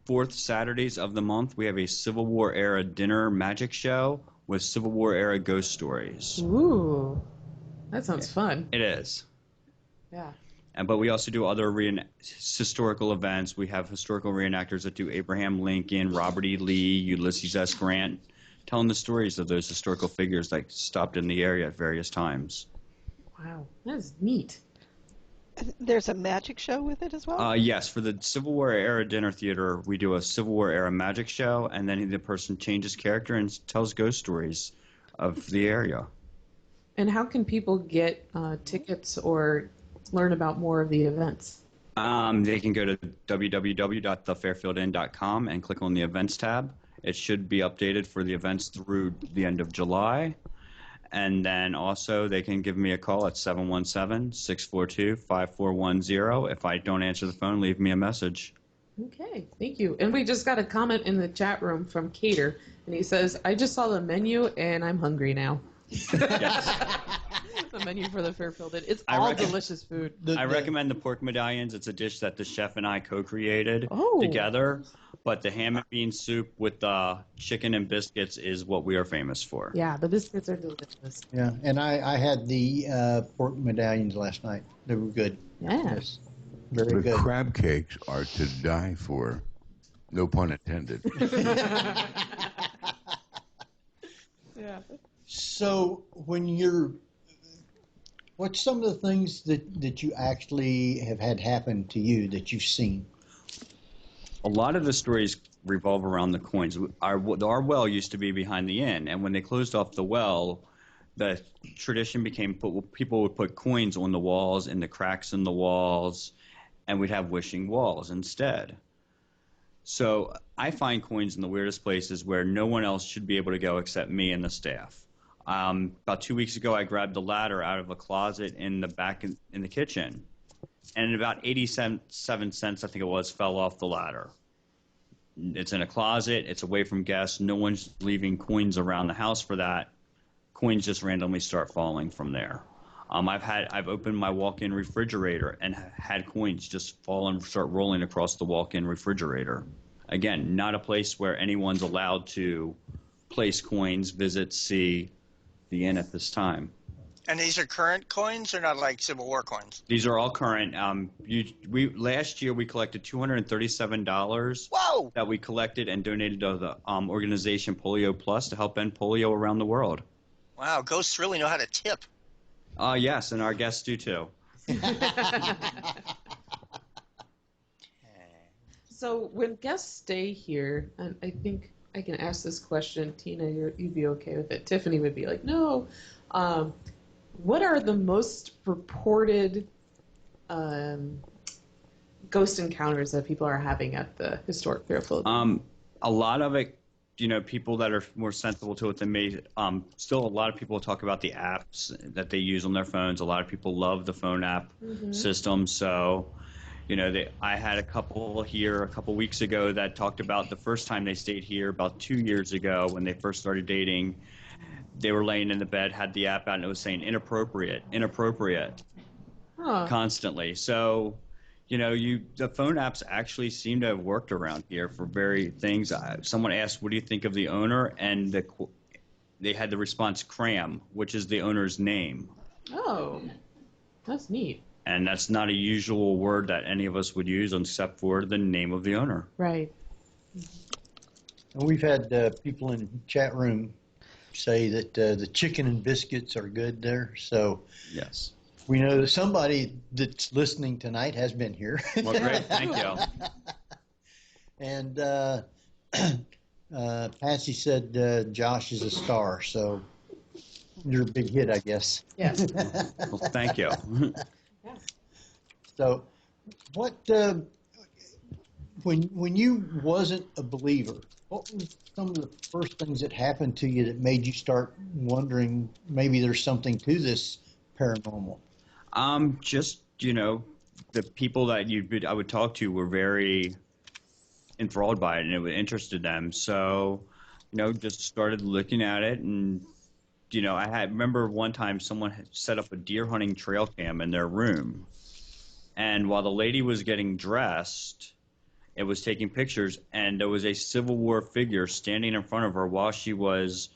fourth Saturdays of the month, we have a Civil War era dinner magic show with Civil War era ghost stories. Ooh, that sounds fun. It is. Yeah. But we also do other historical events. We have historical reenactors that do Abraham Lincoln, Robert E. Lee, Ulysses S. Grant, telling the stories of those historical figures that stopped in the area at various times. Wow, that's neat. There's a magic show with it as well? Yes, for the Civil War era dinner theater, we do a Civil War era magic show, and then the person changes character and tells ghost stories of the area. And how can people get tickets or learn about more of the events? They can go to www.thefairfieldinn.com and click on the events tab. It should be updated for the events through the end of July. And then also they can give me a call at 717-642-5410. If I don't answer the phone, leave me a message. Okay, thank you. And we just got a comment in the chat room from Cater, and he says, I just saw the menu and I'm hungry now. Yes. the menu for the Fairfield Inn. It's I all reckon- delicious food. I recommend the pork medallions. It's a dish that the chef and I co-created Oh. together. But the ham and bean soup with the chicken and biscuits is what we are famous for. Yeah, the biscuits are delicious. Yeah, and I had the pork medallions last night. They were good. Yeah. Yes, very The good. crab cakes are to die for. No pun intended. Yeah. So what's some of the things that you actually have had happen to you that you've seen? A lot of the stories revolve around the coins. Our well used to be behind the inn, and when they closed off the well, the tradition became people would put coins on the walls, in the cracks in the walls, and we'd have wishing walls instead. So I find coins in the weirdest places where no one else should be able to go except me and the staff. About 2 weeks ago, I grabbed the ladder out of a closet in the back in the kitchen, and about 87 cents, I think it was, fell off the ladder. It's in a closet. It's away from guests. No one's leaving coins around the house for that. Coins just randomly start falling from there. I've opened my walk-in refrigerator and had coins just fall and start rolling across the walk-in refrigerator. Again, not a place where anyone's allowed to place coins, visit, see the inn at this time. And these are current coins or not like Civil War coins? These are all current. Last year we collected $237. Whoa! That we collected and donated to the organization Polio Plus to help end polio around the world. Wow, ghosts really know how to tip. Yes, and our guests do too. So when guests stay here, and I think I can ask this question, Tina, you'd be okay with it. Tiffany would be like, no. What are the most reported ghost encounters that people are having at the Historic Fairfield? A lot of it, people that are more sensible to it than me. Still, a lot of people talk about the apps that they use on their phones. A lot of people love the phone app system. So, I had a couple here a couple weeks ago that talked about the first time they stayed here about 2 years ago when they first started dating. They were laying in the bed, had the app out, and it was saying inappropriate, constantly. So, the phone apps actually seem to have worked around here for very things. Someone asked, "What do you think of the owner?" And they had the response "Cram," which is the owner's name. Oh, that's neat. And that's not a usual word that any of us would use except for the name of the owner. Right. And we've had people in the chat room say that the chicken and biscuits are good there. So yes, we know that somebody that's listening tonight has been here. Well, great. Thank you. And Patsy said Josh is a star, so you're a big hit, I guess. Yes. Well, thank you. So, what when you wasn't a believer, what was some of the first things that happened to you that made you start wondering maybe there's something to this paranormal? Just the people that I would talk to were very enthralled by it, and it interested them. So, just started looking at it, and I remember one time someone had set up a deer hunting trail cam in their room. And while the lady was getting dressed, it was taking pictures, and there was a Civil War figure standing in front of her while she was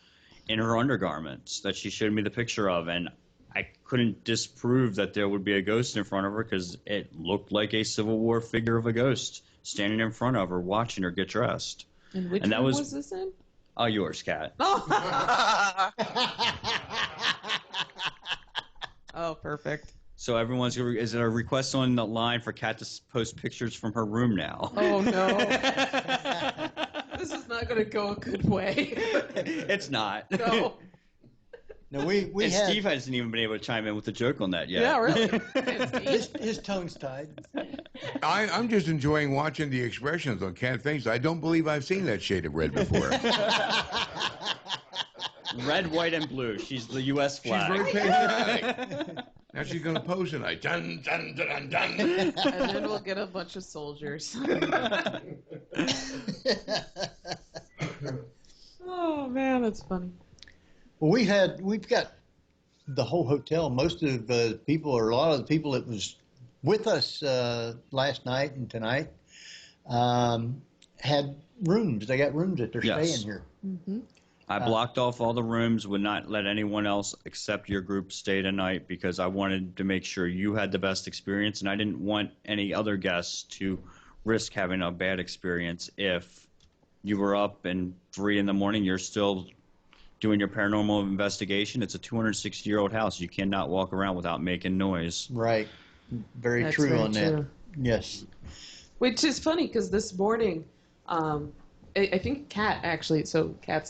in her undergarments that she showed me the picture of. And I couldn't disprove that there would be a ghost in front of her because it looked like a Civil War figure of a ghost standing in front of her, watching her get dressed. And which room was this in? Yours, Kat. Oh, oh perfect. So everyone's is there a request on the line for Kat to post pictures from her room now? Oh no, this is not going to go a good way. It's not. No. No, we and had, Steve hasn't even been able to chime in with a joke on that yet. Yeah, really. his tongue's tied. I'm just enjoying watching the expressions on Kat's face. I don't believe I've seen that shade of red before. Red, white, and blue. She's the U.S. flag. She's very patriotic. Now she's going to pose tonight. Dun, dun, dun, dun, dun. And then we'll get a bunch of soldiers. Oh man, that's funny. Well, we've got the whole hotel, most of the people, or a lot of the people that was with us last night and tonight, had rooms. They got rooms that they're staying here. Mm-hmm. I blocked off all the rooms, would not let anyone else except your group stay tonight because I wanted to make sure you had the best experience, and I didn't want any other guests to risk having a bad experience. If you were up and 3 a.m, you're still doing your paranormal investigation. It's a 260-year-old house. You cannot walk around without making noise. Right. Very That's true very on true. that. Yes. Which is funny because this morning, I think Kat's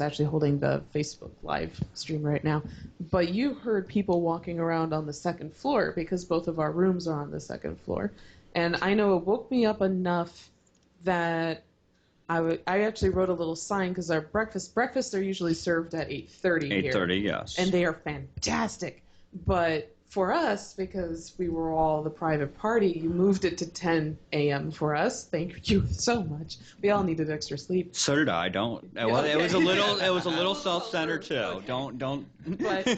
actually holding the Facebook live stream right now, but you heard people walking around on the second floor because both of our rooms are on the second floor. And I know it woke me up enough that I actually wrote a little sign because our breakfasts are usually served at 8:30 here. 8:30, yes. And they are fantastic. But for us, because we were all the private party, you moved it to 10 a.m. for us. Thank you so much. We all needed extra sleep. So did I. Don't. Well, it was a little self-centered too. Don't. But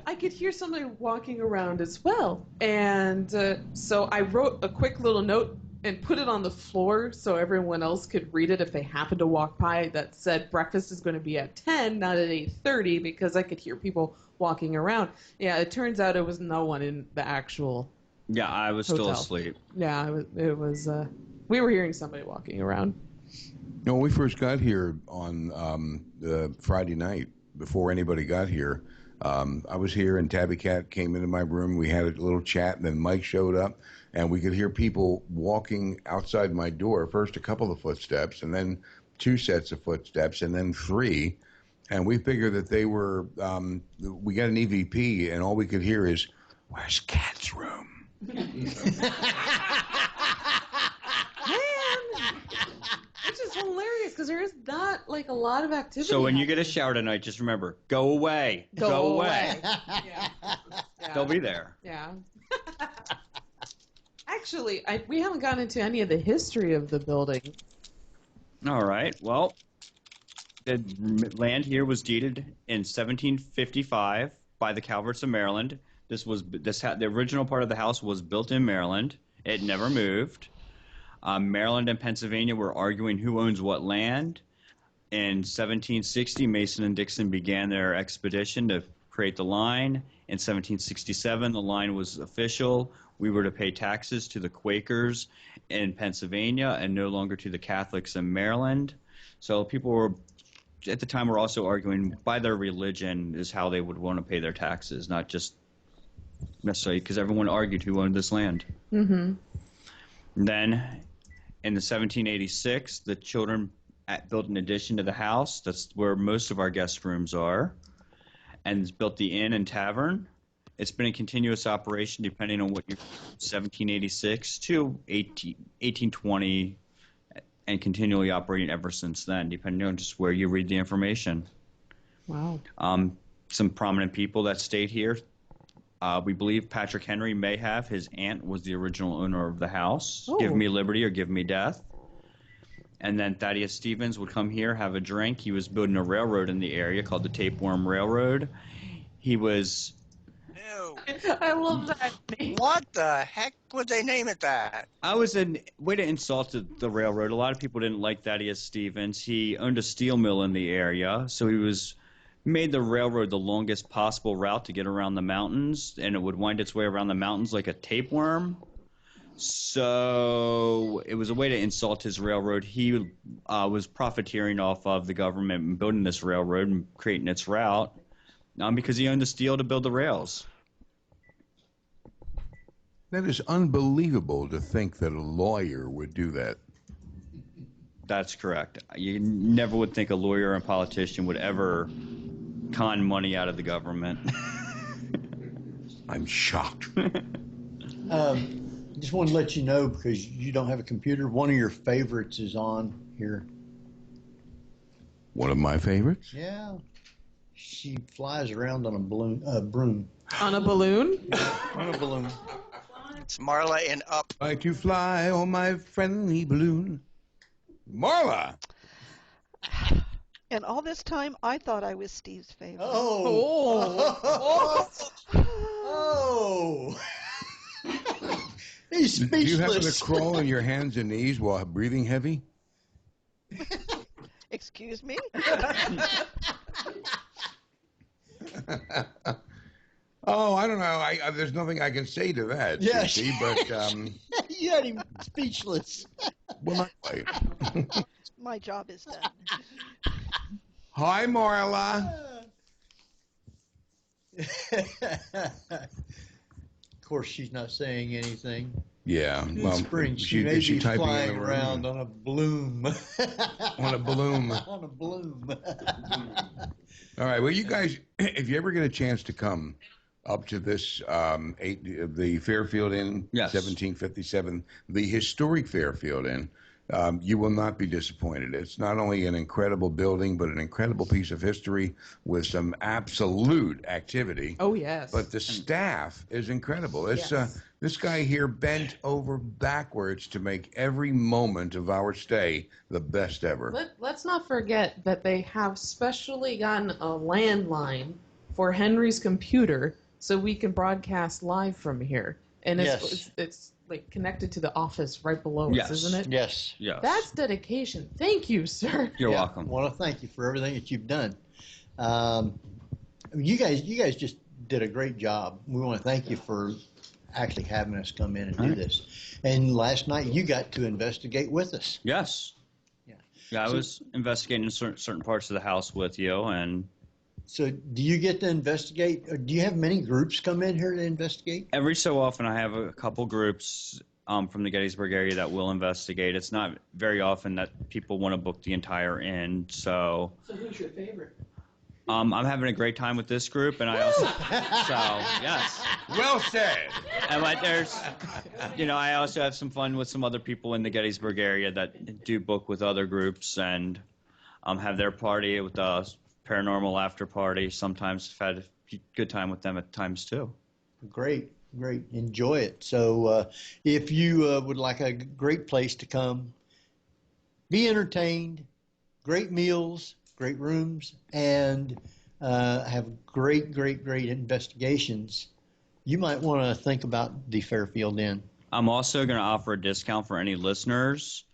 I could hear somebody walking around as well, and so I wrote a quick little note and put it on the floor so everyone else could read it if they happened to walk by. That said, breakfast is going to be at 10, not at 8:30, because I could hear people walking around. Yeah, it turns out it was no one in the actual. Yeah, I was hotel. still asleep. Yeah, it was. We were hearing somebody walking around. No, when we first got here on Friday night, before anybody got here, I was here and Tabby Cat came into my room. We had a little chat, and then Mike showed up, and we could hear people walking outside my door. First, a couple of footsteps, and then 2 sets of footsteps, and then 3. And we figured that they were, we got an EVP, and all we could hear is, "Where's Cat's room?" Man, which is hilarious because there is not like a lot of activity. So when you get a shower tonight, just remember, go away. Go away. Yeah. They'll be there. Yeah. Actually, we haven't gotten into any of the history of the building. All right. Well, the land here was deeded in 1755 by the Calverts of Maryland. The original part of the house was built in Maryland. It never moved. Maryland and Pennsylvania were arguing who owns what land. In 1760, Mason and Dixon began their expedition to create the line. In 1767, the line was official. We were to pay taxes to the Quakers in Pennsylvania and no longer to the Catholics in Maryland. So people were, at the time, were also arguing by their religion is how they would want to pay their taxes, not just necessarily because everyone argued who owned this land. Mm-hmm. Then, in the 1786, the children built an addition to the house. That's where most of our guest rooms are, and built the inn and tavern. It's been a continuous operation depending on what you're 1786 to 1820, and continually operating ever since then, depending on just where you read the information. Wow. Some prominent people that stayed here. We believe Patrick Henry may have. His aunt was the original owner of the house. Oh. Give me liberty or give me death. And then Thaddeus Stevens would come here, have a drink. He was building a railroad in the area called the Tapeworm Railroad. He was... I love that name. What the heck would they name it that? I was a way to insult the railroad. A lot of people didn't like Thaddeus Stevens. He owned a steel mill in the area, so he made the railroad the longest possible route to get around the mountains, and it would wind its way around the mountains like a tapeworm. So it was a way to insult his railroad. He was profiteering off of the government and building this railroad and creating its route because he owned the steel to build the rails. That is unbelievable to think that a lawyer would do that. That's correct. You never would think a lawyer or a politician would ever con money out of the government. I'm shocked. Just want to let you know, because you don't have a computer, one of your favorites is on here. One of my favorites? Yeah. She flies around on a broom. On a balloon? On a balloon. It's Marla in Up. Like to fly on my friendly balloon. Marla! And all this time, I thought I was Steve's favorite. Oh. Oh. He's speechless. Do you happen to crawl on your hands and knees while breathing heavy? Excuse me? Oh, I don't know. There's nothing I can say to that, Yes. Susie, but You had him speechless. well, not quite. My job is done. Hi, Marla. Of course, she's not saying anything. Yeah, In well, spring, she may be typing in flying the room? around on a bloom. On a balloon. On a bloom. All right. Well, you guys, if you ever get a chance to come up to this, the Fairfield Inn, Yes. 1757, the Historic Fairfield Inn, you will not be disappointed. It's not only an incredible building, but an incredible piece of history with some absolute activity. Oh, yes. But the staff is incredible. It's, Yes. this guy here bent over backwards to make every moment of our stay the best ever. Let's not forget that they have specially gotten a landline for Henry's computer so we can broadcast live from here. And it's like connected to the office right below Yes. us, isn't it? Yes. Yes. That's dedication. Thank you, sir. You're Yeah, welcome. I want to thank you for everything that you've done. You guys just did a great job. We want to thank you for actually having us come in and do this. And last night you got to investigate with us. Yes. Yeah. Yeah, I was investigating certain parts of the house with you, and So do you get to investigate, or do you have many groups come in here to investigate? every so often I have a couple groups from the Gettysburg area that will investigate. It's not very often that people want to book the entire inn, so So who's your favorite? I'm having a great time with this group, and I also so yes. Well said. And I also have some fun with some other people in the Gettysburg area that do book with other groups and have their party with the paranormal after party. Sometimes I've had a good time with them at times too. Great. Enjoy it. So if you would like a great place to come, be entertained, great meals, great rooms, and have great investigations, you might want to think about the Fairfield Inn. I'm also going to offer a discount for any listeners.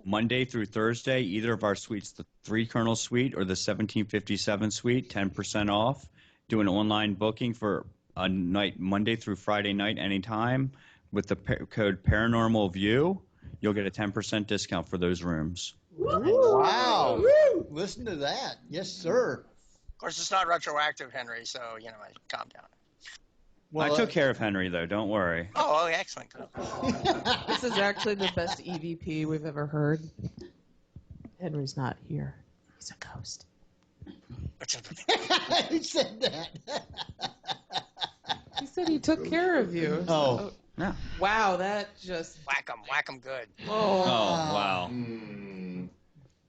Monday through Thursday, either of our suites, the 3 Colonel Suite or the 1757 Suite, 10% off. Do an online booking for a night, Monday through Friday night, anytime. With the code Paranormal View, you'll get a 10% discount for those rooms. Wow. Listen to that. Yes, sir. Of course, it's not retroactive, Henry, so, calm down. Well, I took care of Henry, though. Don't worry. Oh, excellent. This is actually the best EVP we've ever heard. Henry's not here. He's a ghost. He said that. He said he took care of you. Oh. Yeah. Wow, that just... Whack 'em good. Oh, wow.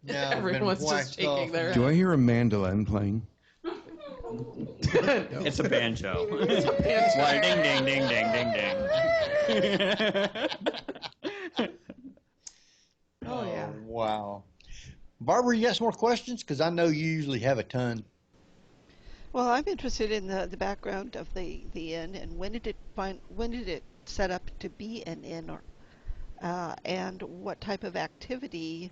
Now I've been Everyone's just whacked shaking off. their Do I hear a mandolin playing? It's a banjo. It's a banjo. Why, ding, ding, ding, ding, ding. Oh, yeah. Wow. Barbara, you got some more questions? Because I know you usually have a ton. Well, I'm interested in the background of the inn, and when did it set up to be an inn, and what type of activity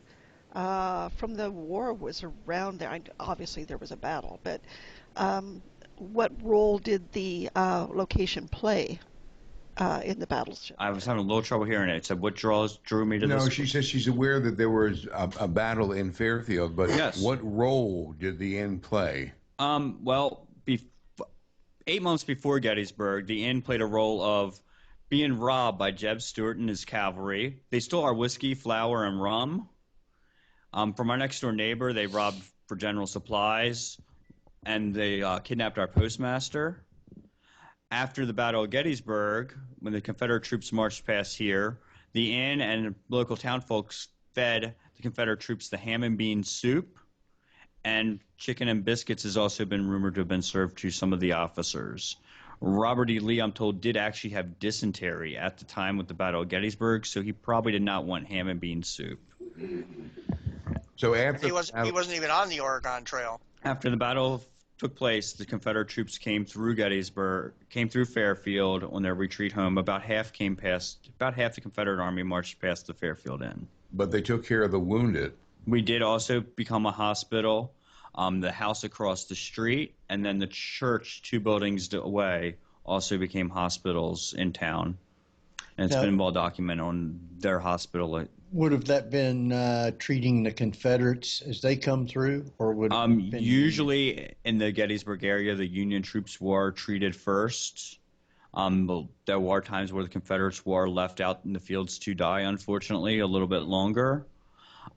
from the war was around there? Obviously, there was a battle, but what role did the location play in the battles? I was having a little trouble hearing it. It said, what drew me to this? No, she says she's aware that there was a battle in Fairfield, but Yes. What role did the inn play? Well, 8 months before Gettysburg, the inn played a role of being robbed by Jeb Stuart and his cavalry. They stole our whiskey, flour, and rum. From our next door neighbor, they robbed for general supplies, and they kidnapped our postmaster. After the Battle of Gettysburg, when the Confederate troops marched past here, the inn and local town folks fed the Confederate troops the ham and bean soup, and chicken and biscuits has also been rumored to have been served to some of the officers. Robert E. Lee, I'm told, did actually have dysentery at the time with the Battle of Gettysburg, so he probably did not want ham and bean soup. So after He wasn't even on the Oregon Trail. After the battle took place, the Confederate troops came through Gettysburg, came through Fairfield on their retreat home. About half the Confederate Army marched past the Fairfield Inn. But they took care of the wounded. We did also become a hospital. The house across the street and then the church 2 buildings away also became hospitals in town. And it's been well documented on their hospital. Would have that been treating the Confederates as they come through, or would it have been usually in the Gettysburg area, the Union troops were treated first. There were times where the Confederates were left out in the fields to die, unfortunately, a little bit longer.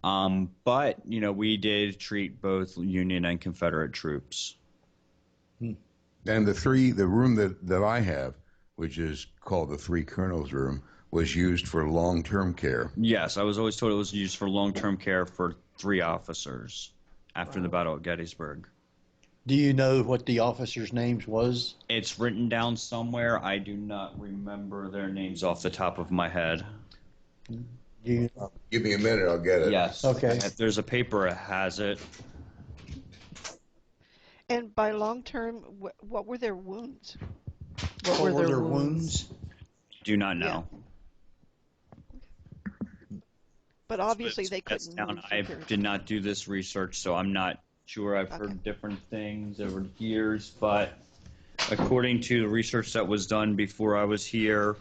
But we did treat both Union and Confederate troops. And the room that I have, which is called the 3 Colonels room, was used for long-term care. Yes, I was always told it was used for long-term care for 3 officers after the Battle of Gettysburg. Do you know what the officers' names was? It's written down somewhere. I do not remember their names off the top of my head. Give me a minute, I'll get it. Yes. Okay. If there's a paper that has it. And by long-term, what were their wounds? What were their wounds? Do not know. Yeah. But obviously they couldn't move. I did not do this research, so I'm not sure. I've heard different things over the years, but according to the research that was done before I was here,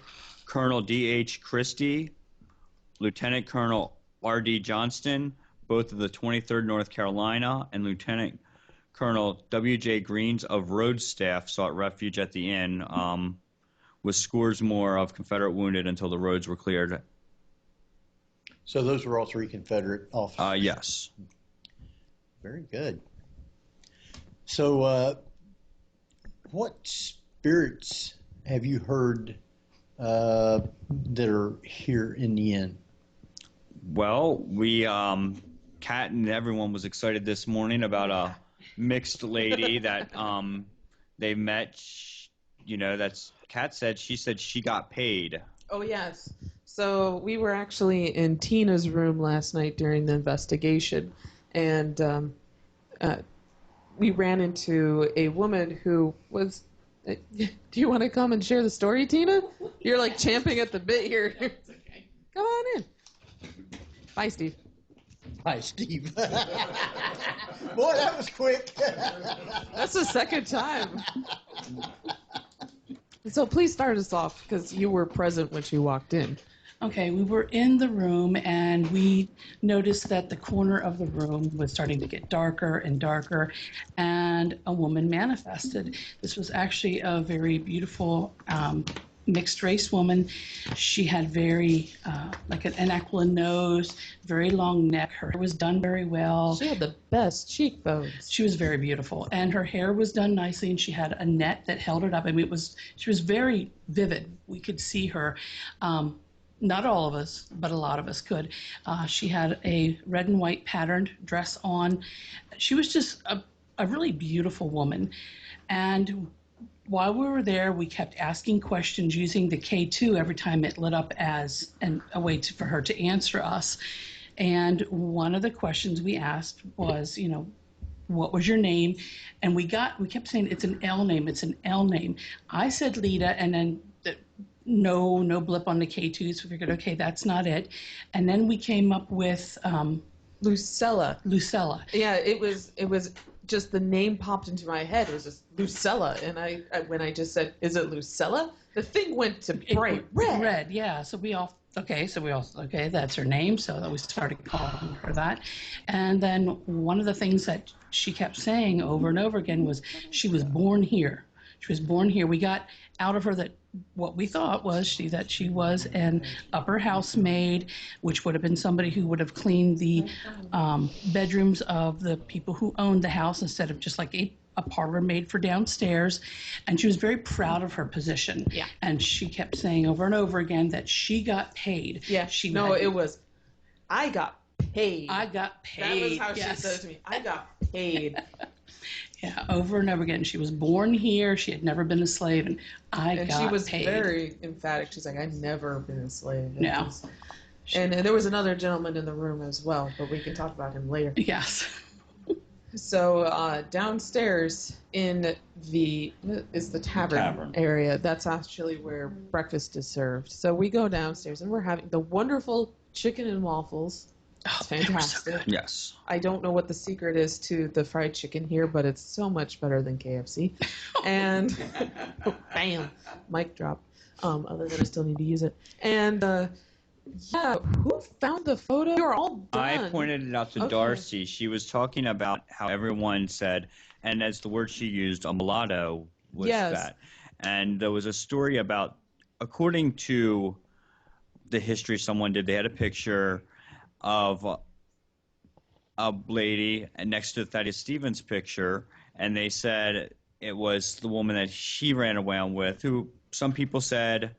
Colonel D.H. Christie, Lieutenant Colonel R.D. Johnston, both of the 23rd North Carolina, and Lieutenant Colonel W.J. Greens of Rhodes staff sought refuge at the inn, with scores more of Confederate wounded until the roads were cleared. So those were all 3 Confederate officers? Yes. Very good. So what spirits have you heard that are here in the inn? Well, we, Kat and everyone was excited this morning about a mixed lady that they met. That's Kat said. She said she got paid. Oh, yes. So we were actually in Tina's room last night during the investigation, and we ran into a woman who was... Do you want to come and share the story, Tina? You're like champing at the bit here. Come on in. Bye, Steve. Bye, Steve. Boy, that was quick. That's the second time. So please start us off, because you were present when she walked in. Okay, we were in the room and we noticed that the corner of the room was starting to get darker and darker, and a woman manifested. This was actually a very beautiful mixed race woman. She had very, like an aquiline nose, very long neck. Her hair was done very well. She had the best cheekbones. She was very beautiful, and her hair was done nicely, and she had a net that held it up. I mean, she was very vivid. We could see her. Not all of us, but a lot of us could. She had a red and white patterned dress on. She was just a really beautiful woman. And while we were there, we kept asking questions using the K2 every time it lit up as a way for her to answer us. And one of the questions we asked was, what was your name? And we kept saying, it's an L name, it's an L name. I said Lita, and then no blip on the K2, so we figured, okay, that's not it. And then we came up with Lucella. Lucella. Yeah, it was just the name popped into my head. It was just Lucella, and I when I just said, "Is it Lucella?" The thing went to bright red. Red, yeah. So we all that's her name. So we started calling her that. And then one of the things that she kept saying over and over again was she was born here. She was born here. We got out of her that what we thought was that she was an upper housemaid, which would have been somebody who would have cleaned the bedrooms of the people who owned the house instead of just like a parlor maid for downstairs. And she was very proud of her position. Yeah. And she kept saying over and over again that she got paid. Yeah. It was, I got paid. I got paid. That was how she said it to me. I got paid. Yeah, over and over again. She was born here. She had never been a slave, and got paid. And she was very emphatic. She's like, I've never been a slave. Yeah. And there was another gentleman in the room as well, but we can talk about him later. Yes. So downstairs in the tavern area. That's actually where breakfast is served. So we go downstairs and we're having the wonderful chicken and waffles. It's fantastic. So yes. I don't know what the secret is to the fried chicken here, but it's so much better than KFC. And bam, mic drop. Other than I still need to use it. And yeah, who found the photo? You're all done. I pointed it out to Darcy. She was talking about how everyone said, and as the word she used, a mulatto was that. And there was a story about, according to the history someone did, they had a picture of a lady next to Thaddeus Stevens' picture, and they said it was the woman that she ran around with, who some people said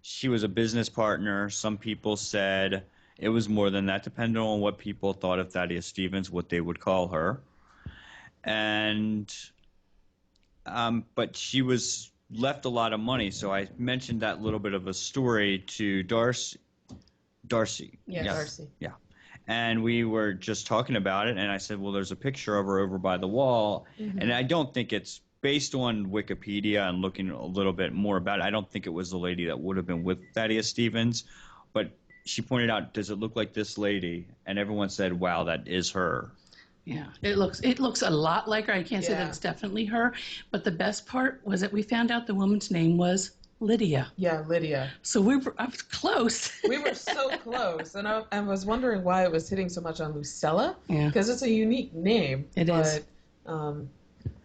she was a business partner. Some people said it was more than that, depending on what people thought of Thaddeus Stevens, what they would call her. And but she was left a lot of money, so I mentioned that little bit of a story to Darcy. Yeah, yes. Darcy. Yeah. And we were just talking about it, and I said, well, there's a picture of her over by the wall. Mm-hmm. And I don't think it's based on Wikipedia and looking a little bit more about it. I don't think it was the lady that would have been with Thaddeus Stevens. But she pointed out, does it look like this lady? And everyone said, wow, that is her. Yeah, it looks a lot like her. I can't say that it's definitely her. But the best part was that we found out the woman's name was Lydia. Yeah, Lydia. So I was close. We were so close, and I was wondering why it was hitting so much on Lucella. Yeah. Because it's a unique name. It is.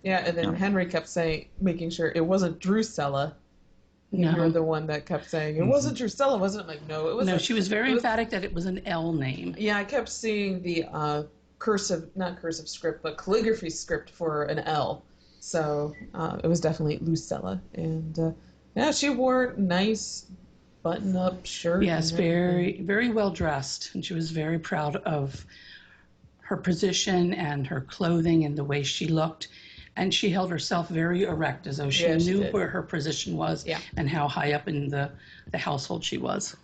Yeah, and then Henry kept making sure it wasn't Drusella. No. You're the one that kept saying, it wasn't Drusella, wasn't it? Like, no, it was. No, she was very emphatic that it was an L name. Yeah, I kept seeing the not cursive script, but calligraphy script for an L. So it was definitely Lucella. And yeah, she wore a nice button-up shirt. Yes, very, very well dressed. And she was very proud of her position and her clothing and the way she looked. And she held herself very erect, as though she knew where her position was and how high up in the household she was.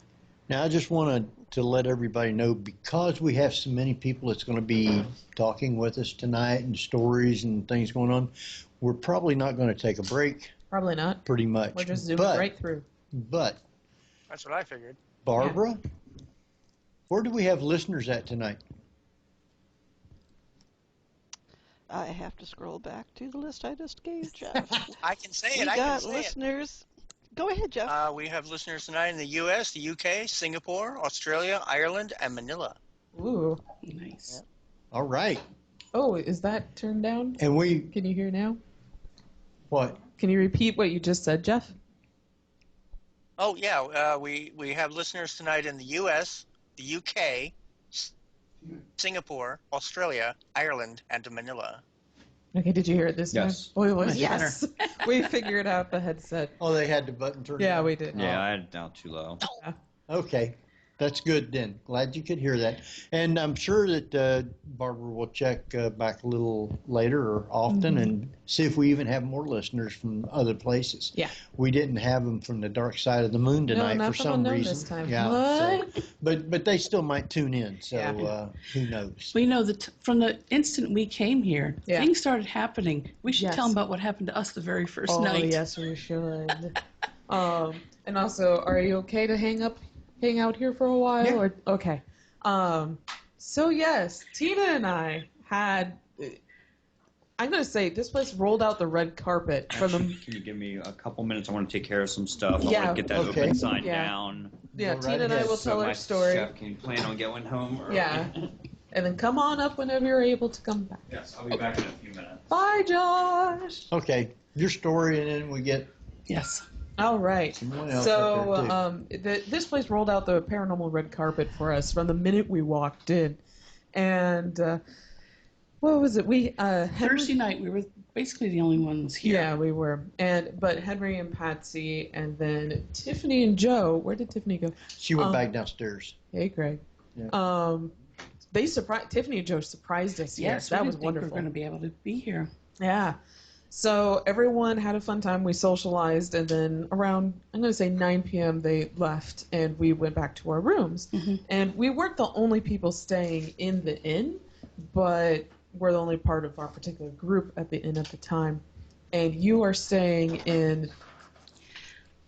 Now, I just wanted to let everybody know, because we have so many people that's going to be talking with us tonight and stories and things going on, we're probably not going to take a break. Probably not. Pretty much. We're just zooming right through. But that's what I figured. Barbara, where do we have listeners at tonight? I have to scroll back to the list I just gave, Jeff. I can say it. We got listeners. Go ahead, Jeff. We have listeners tonight in the U.S., the U.K., Singapore, Australia, Ireland, and Manila. Ooh, nice. All right. Oh, is that turned down? And Can you hear now? What? Can you repeat what you just said, Jeff? Oh, yeah. We have listeners tonight in the U.S., the U.K., Singapore, Australia, Ireland, and Manila. Okay, did you hear it this time? Boy, was yes. We figured out the headset. Oh, they had the button turned Yeah, on? we did. Yeah, I had it down too low. Okay. That's good then. Glad you could hear that. And I'm sure that Barbara will check back a little later or often and see if we even have more listeners from other places. Yeah. We didn't have them from the dark side of the moon tonight for some reason. This time. Yeah. What? So, but they still might tune in. So who knows? We know that from the instant we came here, things started happening. We should tell them about what happened to us the very first night. Oh, yes, we should. And also, are you okay to hang out here for a while? Yeah. Or okay. So yes, Tina and I had. I'm gonna say this place rolled out the red carpet from the. Can you give me a couple minutes? I want to take care of some stuff. I Yeah. want to get that open sign down. Yeah, Go Tina right and I ahead. will So tell my our story. chef can plan on going home early. Yeah. And then come on up whenever you're able to come back. Yes, I'll be back in a few minutes. Bye, Josh. Okay. Your story, and then we get Yes. All right. someone else So up there, this place rolled out the paranormal red carpet for us from the minute we walked in, and what was it? We Thursday night, we were basically the only ones here. Yeah, we were, but Henry and Patsy, and then Tiffany and Joe. Where did Tiffany go? she went back downstairs. Hey, Greg. Yeah. They surprised Tiffany and Joe surprised us. Yes, that we was didn't think wonderful. we were going to be able to be here. Yeah. So everyone had a fun time. We socialized, and then around, I'm going to say 9 p.m., they left, and we went back to our rooms. And we weren't the only people staying in the inn, but we're the only part of our particular group at the inn at the time. And you are staying in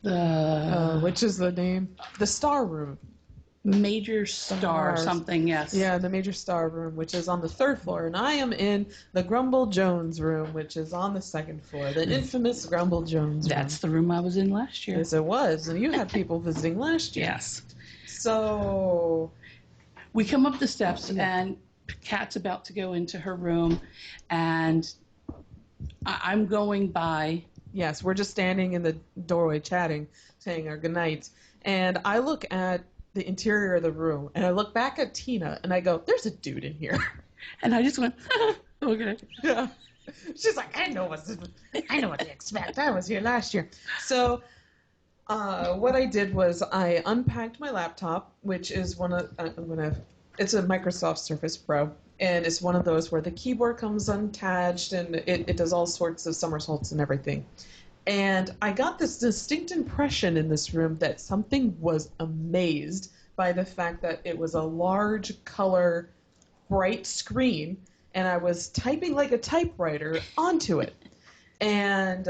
which is the name? The Star Room. Major Star something, yes. Yeah, the Major Star Room, which is on the 3rd floor, and I am in the Grumble Jones Room, which is on the 2nd floor, the infamous Grumble Jones Room. That's the room I was in last year. Yes, it was, and you had people visiting last year. Yes. So we come up the steps, and Kat's about to go into her room, and I'm going by. Yes, we're just standing in the doorway chatting, saying our goodnights, and I look at the interior of the room, and I look back at Tina, and I go, there's a dude in here. And I just went, okay. Yeah. She's like, I know what to expect. I was here last year. So what I did was I unpacked my laptop, which is it's a Microsoft Surface Pro, and it's one of those where the keyboard comes unattached, and it does all sorts of somersaults and everything. And I got this distinct impression in this room that something was amazed by the fact that it was a large color, bright screen, and I was typing like a typewriter onto it. And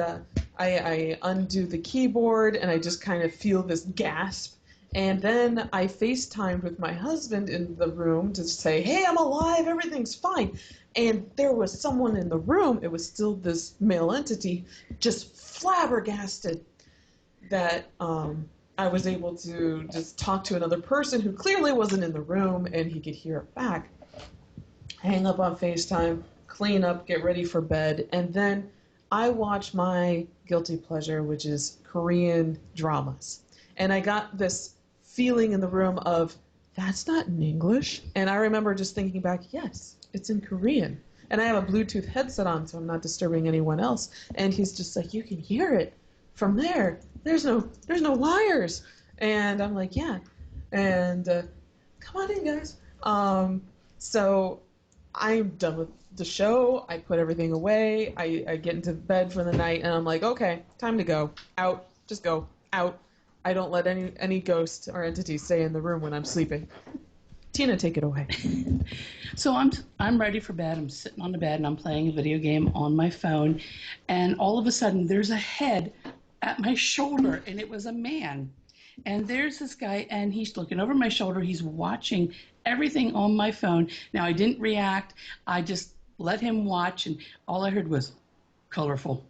I undo the keyboard, and I just kind of feel this gasp. And then I FaceTimed with my husband in the room to say, hey, I'm alive, everything's fine. And there was someone in the room, it was still this male entity, just flabbergasted that I was able to just talk to another person who clearly wasn't in the room, and he could hear it back. Hang up on FaceTime, clean up, get ready for bed, and then I watch my guilty pleasure, which is Korean dramas. And I got this feeling in the room of, that's not in English. And I remember just thinking back, yes, it's in Korean. And I have a Bluetooth headset on, so I'm not disturbing anyone else. And he's just like, you can hear it from there. There's no wires. And I'm like, yeah. And come on in, guys. So I'm done with the show. I put everything away. I get into bed for the night, and I'm like, okay, time to go. Out. Just go. Out. I don't let any ghost or entity stay in the room when I'm sleeping. Tina, take it away. So I'm ready for bed. I'm sitting on the bed, and I'm playing a video game on my phone, and all of a sudden there's a head at my shoulder, and it was a man. And there's this guy, and he's looking over my shoulder. He's watching everything on my phone. Now, I didn't react. I just let him watch, and all I heard was colorful.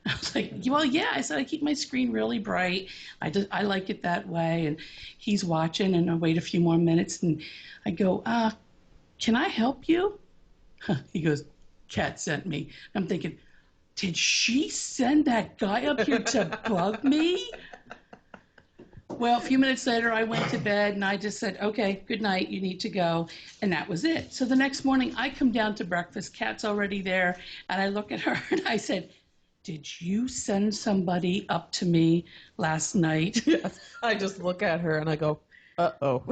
I was like, well, yeah. I said, I keep my screen really bright. I like it that way. And he's watching, and I wait a few more minutes, and I go, can I help you? He goes, Kat sent me. I'm thinking, did she send that guy up here to bug me? Well, a few minutes later, I went to bed, and I just said, okay, good night, you need to go. And that was it. So the next morning, I come down to breakfast. Kat's already there, and I look at her, and I said, did you send somebody up to me last night? Yes. I just look at her, and I go, uh-oh.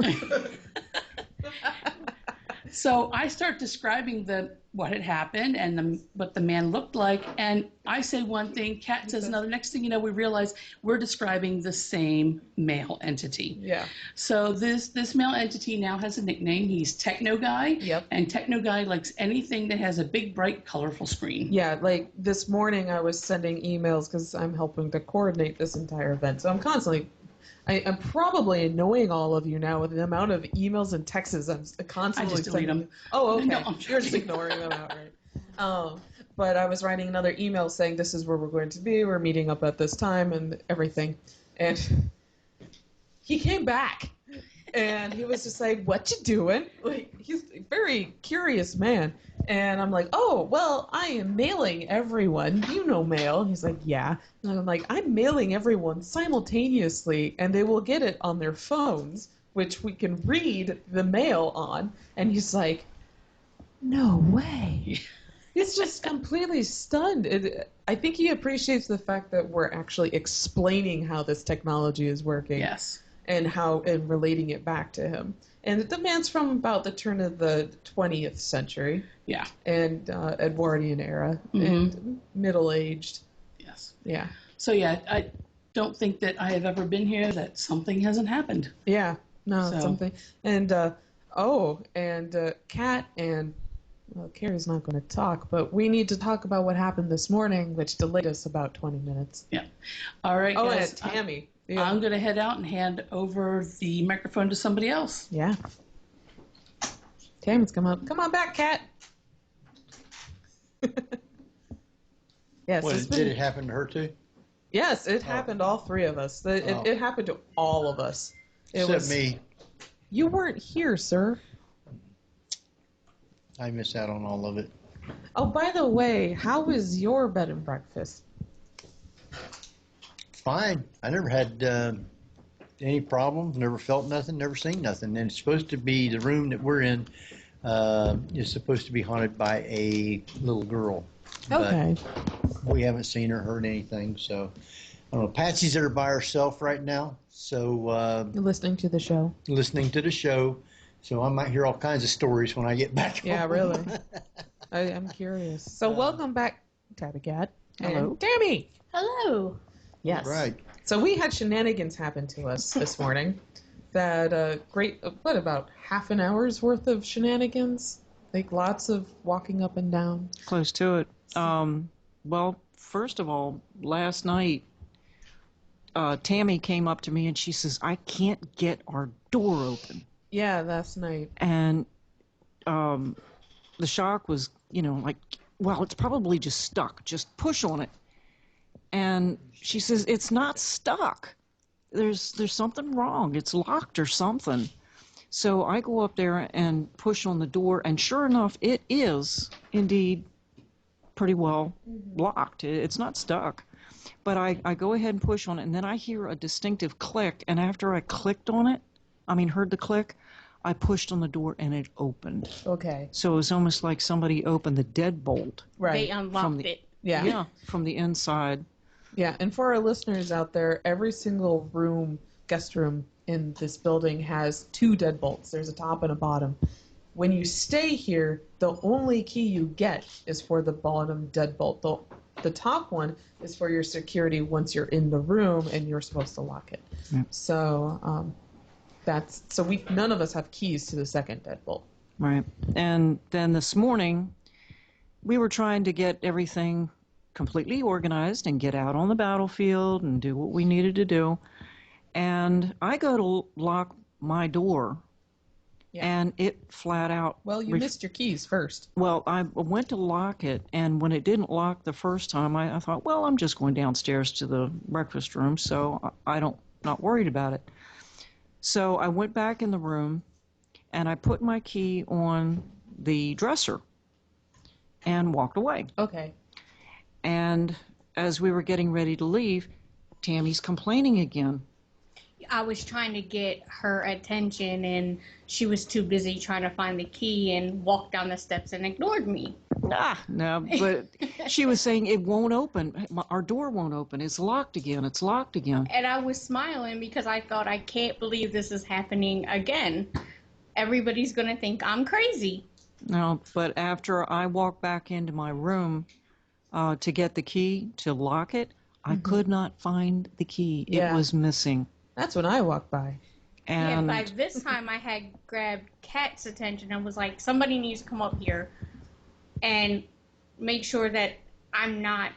So I start describing what had happened and what the man looked like, and I say one thing, Kat says another. Next thing you know, we realize we're describing the same male entity. Yeah. So this male entity now has a nickname. He's Techno Guy. Yep. And Techno Guy likes anything that has a big, bright, colorful screen. Yeah, like this morning I was sending emails because I'm helping to coordinate this entire event. So I'm constantly... I'm probably annoying all of you now with the amount of emails and texts I'm constantly I just delete sending. them. Oh, okay. No, You're just ignoring them outright. But I was writing another email saying this is where we're going to be. We're meeting up at this time and everything. And he came back. And he was just like, what you doing? Like, he's a very curious man. And I'm like, oh, well, I am mailing everyone. You know mail. And he's like, yeah. And I'm like, I'm mailing everyone simultaneously, and they will get it on their phones, which we can read the mail on. And he's like, no way. He's just completely stunned. I think he appreciates the fact that we're actually explaining how this technology is working. Yes. and relating it back to him. And the man's from about the turn of the 20th century. Yeah. And Edwardian era, and middle-aged. Yes. Yeah. So yeah, I don't think that I have ever been here that something hasn't happened. Yeah. No, So- something. And Kat and Carrie's not going to talk, but we need to talk about what happened this morning, which delayed us about 20 minutes. Yeah. All right, Oh, guys. and Tammy. I'm going to head out and hand over the microphone to somebody else. Yeah. Tammy's come up. Come on back, Kat. Yes. Did it happen to her too? Yes, it happened to all three of us. It happened to all of us. Except me. You weren't here, sir. I miss out on all of it. Oh, by the way, how was your bed and breakfast? Fine. I never had any problems, never felt nothing, never seen nothing. And it's supposed to be, the room that we're in is supposed to be haunted by a little girl. Okay. But we haven't seen her, heard anything. So, I don't know. Patsy's there by herself right now. So, You're listening to the show. Listening to the show. So I might hear all kinds of stories when I get back home. Yeah, really. I'm curious. So welcome back, Tabby Cat. Hello. And Tammy. Hello. Yes. Right. So we had shenanigans happen to us this morning. That about half an hour's worth of shenanigans? Like lots of walking up and down. Close to it. Well, first of all, last night, Tammy came up to me and she says, I can't get our door open. Yeah, last night. And the shock was, like, well, it's probably just stuck. Just push on it. And she says, it's not stuck. There's something wrong. It's locked or something. So I go up there and push on the door, and sure enough, it is indeed pretty well locked. It's not stuck. But I go ahead and push on it, and then I hear a distinctive click, and after I heard the click, I pushed on the door, and it opened. Okay. So it was almost like somebody opened the deadbolt. Right. They unlocked it. Yeah. Yeah, from the inside. Yeah, and for our listeners out there, every single guest room in this building has two deadbolts. There's a top and a bottom. When you stay here, the only key you get is for the bottom deadbolt. The top one is for your security once you're in the room and you're supposed to lock it. Yeah. So none of us have keys to the second deadbolt. Right. And then this morning, we were trying to get everything completely organized and get out on the battlefield and do what we needed to do. And I go to lock my door, and it flat out... Well, you missed your keys first. Well, I went to lock it, and when it didn't lock the first time, I thought, well, I'm just going downstairs to the breakfast room, so not worried about it. So I went back in the room, and I put my key on the dresser and walked away. Okay. And as we were getting ready to leave, Tammy's complaining again. I was trying to get her attention, and she was too busy trying to find the key and walked down the steps and ignored me. No, but she was saying it won't open. Our door won't open. It's locked again. It's locked again. And I was smiling because I thought, I can't believe this is happening again. Everybody's going to think I'm crazy. No, but after I walked back into my room to get the key to lock it, I could not find the key. Yeah. It was missing. That's when I walked by. And by this time, I had grabbed Kat's attention and was like, somebody needs to come up here and make sure that I'm not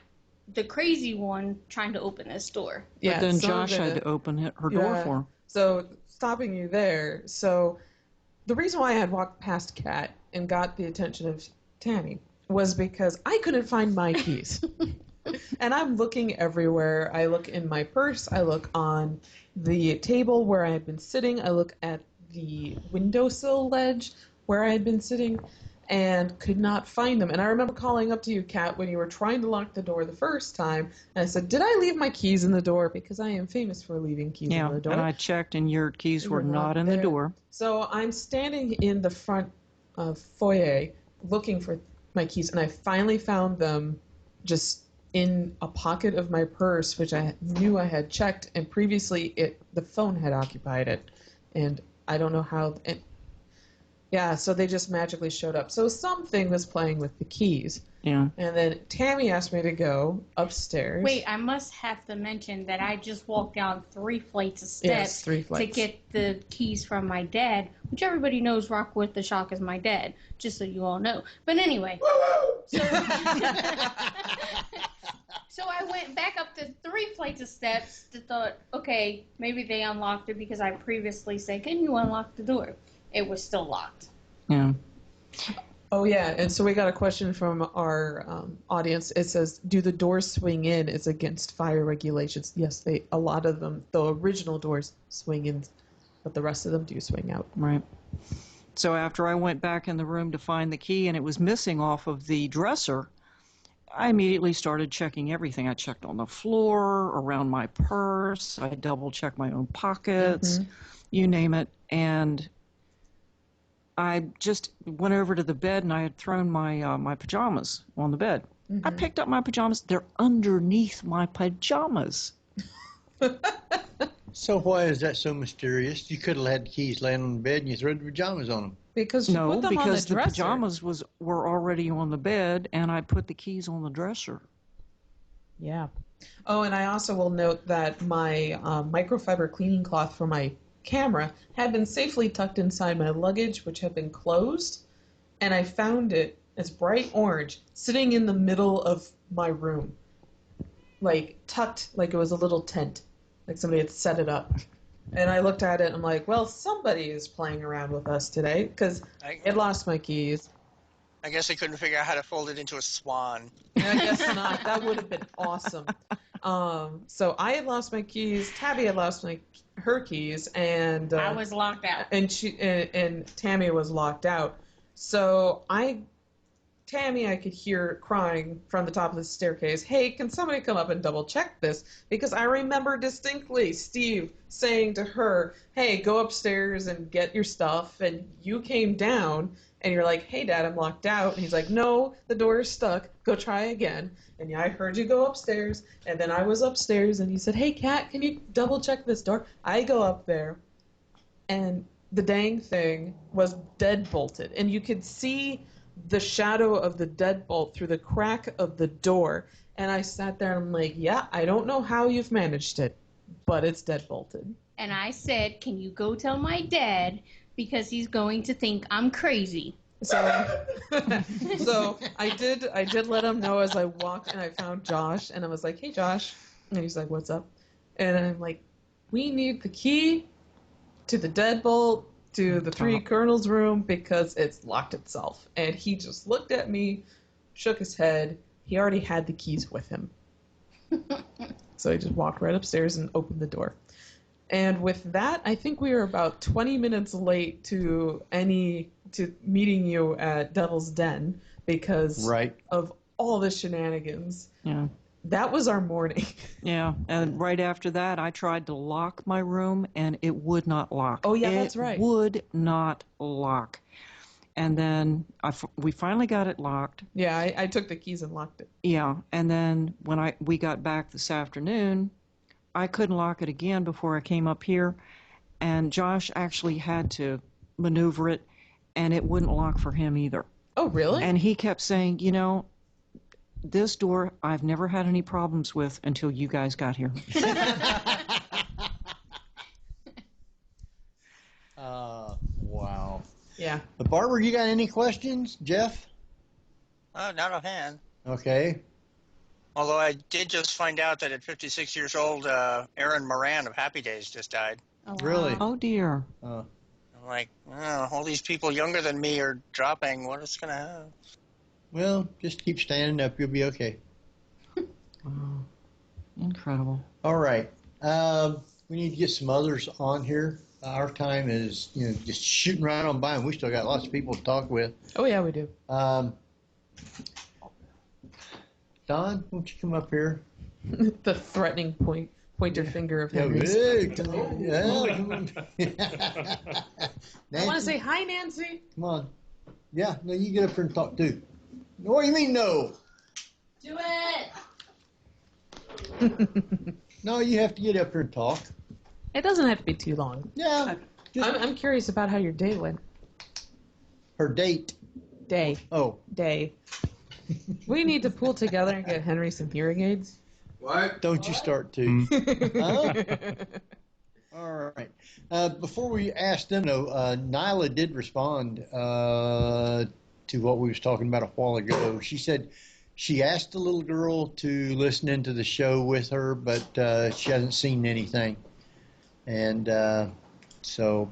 the crazy one trying to open this door. But then Josh had to open her door for her. So, stopping you there, so the reason why I had walked past Kat and got the attention of Tammy was because I couldn't find my keys. And I'm looking everywhere. I look in my purse. I look on the table where I had been sitting. I look at the windowsill ledge where I had been sitting and could not find them. And I remember calling up to you, Kat, when you were trying to lock the door the first time. And I said, did I leave my keys in the door? Because I am famous for leaving keys in the door. And I checked, and your keys were not in the door. So I'm standing in the front foyer looking for my keys, and I finally found them just in a pocket of my purse, which I knew I had checked, and previously the phone had occupied it, and I don't know how. Yeah, so they just magically showed up. So something was playing with the keys. Yeah. And then Tammy asked me to go upstairs. Wait, I must have to mention that I just walked down 3 flights of steps Yes, 3 flights. to get the keys from my dad, which everybody knows Rock with the Shock is my dad, just so you all know. But anyway, so, so I went back up to 3 flights of steps to thought, okay, maybe they unlocked it because I previously said, can you unlock the door? It was still locked. Yeah. Oh, yeah, and so we got a question from our audience. It says, do the doors swing in? It's against fire regulations. Yes, a lot of them, the original doors swing in, but the rest of them do swing out. Right. So after I went back in the room to find the key and it was missing off of the dresser, I immediately started checking everything. I checked on the floor, around my purse, I double-checked my own pockets, you name it, and I just went over to the bed and I had thrown my my pajamas on the bed. I picked up my pajamas. They're underneath my pajamas. So why is that so mysterious? You could have had the keys laying on the bed and you threw the pajamas on them. Because you No, put them because on the dresser. pajamas were already on the bed and I put the keys on the dresser. Yeah. Oh, and I also will note that my microfiber cleaning cloth for my camera had been safely tucked inside my luggage, which had been closed, and I found it, it's bright orange, sitting in the middle of my room, like tucked like it was a little tent, like somebody had set it up. And I looked at it and I'm like, well, somebody is playing around with us today, because I lost my keys. I guess they couldn't figure out how to fold it into a swan. I guess not. That would have been awesome. So I had lost my keys. Tabby had lost her keys, and I was locked out. And and Tammy was locked out. So Tammy, I could hear crying from the top of the staircase, hey, can somebody come up and double check this? Because I remember distinctly Steve saying to her, hey, go upstairs and get your stuff. And you came down and you're like, hey, Dad, I'm locked out. And he's like, no, the door is stuck. Go try again. And yeah, I heard you go upstairs. And then I was upstairs and he said, hey, Kat, can you double check this door? I go up there and the dang thing was deadbolted. And you could see the shadow of the deadbolt through the crack of the door. And I sat there and I'm like, yeah, I don't know how you've managed it, but it's deadbolted. And I said, can you go tell my dad, because he's going to think I'm crazy. So, so I did let him know as I walked, and I found Josh, and I was like, hey, Josh. And he's like, what's up? And I'm like, we need the key to the deadbolt to the 3 colonels' room because it's locked itself. And he just looked at me, shook his head. He already had the keys with him. So he just walked right upstairs and opened the door. And with that, I think we are about 20 minutes late to meeting you at Devil's Den because of all the shenanigans. Yeah. That was our morning. Yeah, and right after that, I tried to lock my room, and it would not lock. Oh, yeah, that's right. It would not lock. And then we finally got it locked. Yeah, I took the keys and locked it. Yeah, and then when we got back this afternoon, I couldn't lock it again before I came up here, and Josh actually had to maneuver it, and it wouldn't lock for him either. Oh, really? And he kept saying, this door I've never had any problems with until you guys got here. Wow. Yeah. Barbara, you got any questions? Jeff? Not offhand. Okay. Although I did just find out that at 56 years old, Aaron Moran of Happy Days just died. Oh, wow. Really? Oh, dear. I'm like, all these people younger than me are dropping. What is going to happen? Well, just keep standing up. You'll be okay. Oh, incredible. All right. We need to get some others on here. Our time is, just shooting right on by, and we still got lots of people to talk with. Oh, yeah, we do. Don, won't you come up here? The threatening pointer finger of Henry's. Hey, come on. I want to say hi, Nancy. Come on. Yeah, no, you get up here and talk too. What do you mean no? Do it. No, you have to get up here and talk. It doesn't have to be too long. Yeah. I'm curious about how your day went. Her date. Day. Oh. Day. We need to pull together and get Henry some hearing aids. What? Don't you start to. All right. Before we ask them, though, Nyla did respond to what we was talking about a while ago. She said she asked the little girl to listen into the show with her, but she hasn't seen anything. And so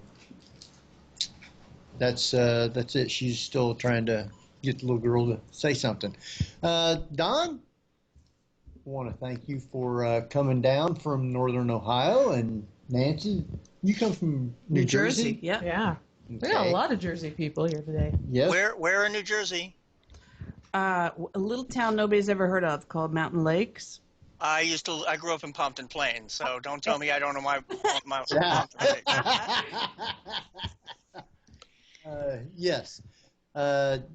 that's it. She's still trying to get the little girl to say something. Don, I want to thank you for coming down from Northern Ohio. And Nancy, you come from New Jersey? Yeah. Yeah. We got a lot of Jersey people here today. Yes. Where in New Jersey? A little town nobody's ever heard of called Mountain Lakes. I grew up in Pompton Plains, so don't tell me I don't know my Yeah. Pompton Lakes. Yes.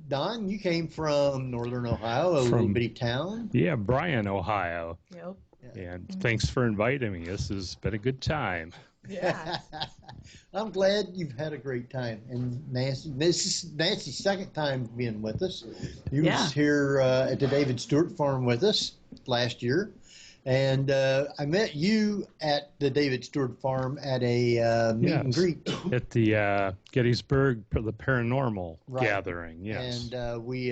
Don, you came from Northern Ohio, a little bitty town. Yeah, Bryan, Ohio. Yep. And thanks for inviting me. This has been a good time. Yeah. I'm glad you've had a great time. And Nancy, this is Nancy's second time being with us. You was here at the David Stewart Farm with us last year. And I met you at the David Stewart Farm at a meet and greet. At the Gettysburg, the Paranormal Gathering, yes. And we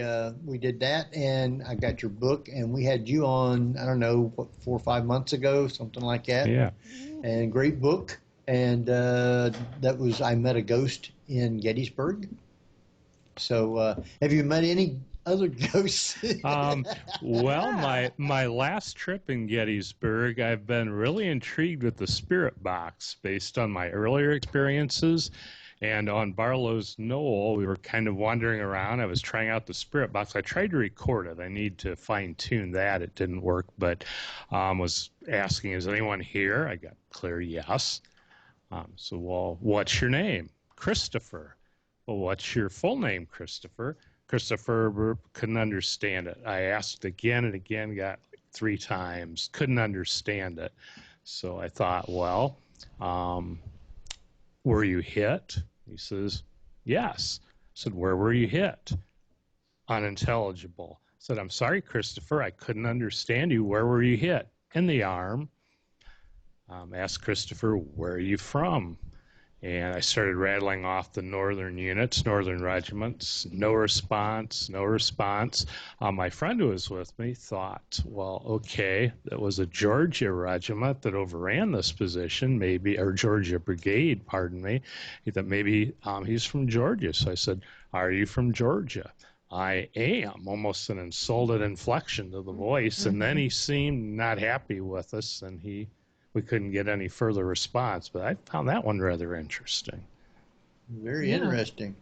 did that, and I got your book, and we had you on, I don't know, 4 or 5 months ago, something like that. Yeah. And great book. And that was I Met a Ghost in Gettysburg. So have you met any other ghosts? Well, my last trip in Gettysburg, I've been really intrigued with the spirit box based on my earlier experiences. And on Barlow's Knoll, we were kind of wandering around. I was trying out the spirit box. I tried to record it. I need to fine-tune that. It didn't work, but was asking, is anyone here? I got clear yes. So, well, what's your name? Christopher. Well, what's your full name, Christopher? Christopher couldn't understand it. I asked again and again, got like 3 times, couldn't understand it. So I thought, well, were you hit? He says, yes. I said, where were you hit? Unintelligible. I said, I'm sorry, Christopher, I couldn't understand you. Where were you hit? In the arm. Asked Christopher, where are you from? And I started rattling off the northern units, northern regiments. No response, no response. My friend who was with me thought, well, okay, that was a Georgia regiment that overran this position, maybe, or Georgia brigade, pardon me. He thought maybe he's from Georgia. So I said, are you from Georgia? I am, almost an insulted inflection to the voice. And then he seemed not happy with us, and we couldn't get any further response, but I found that one rather interesting. Very interesting.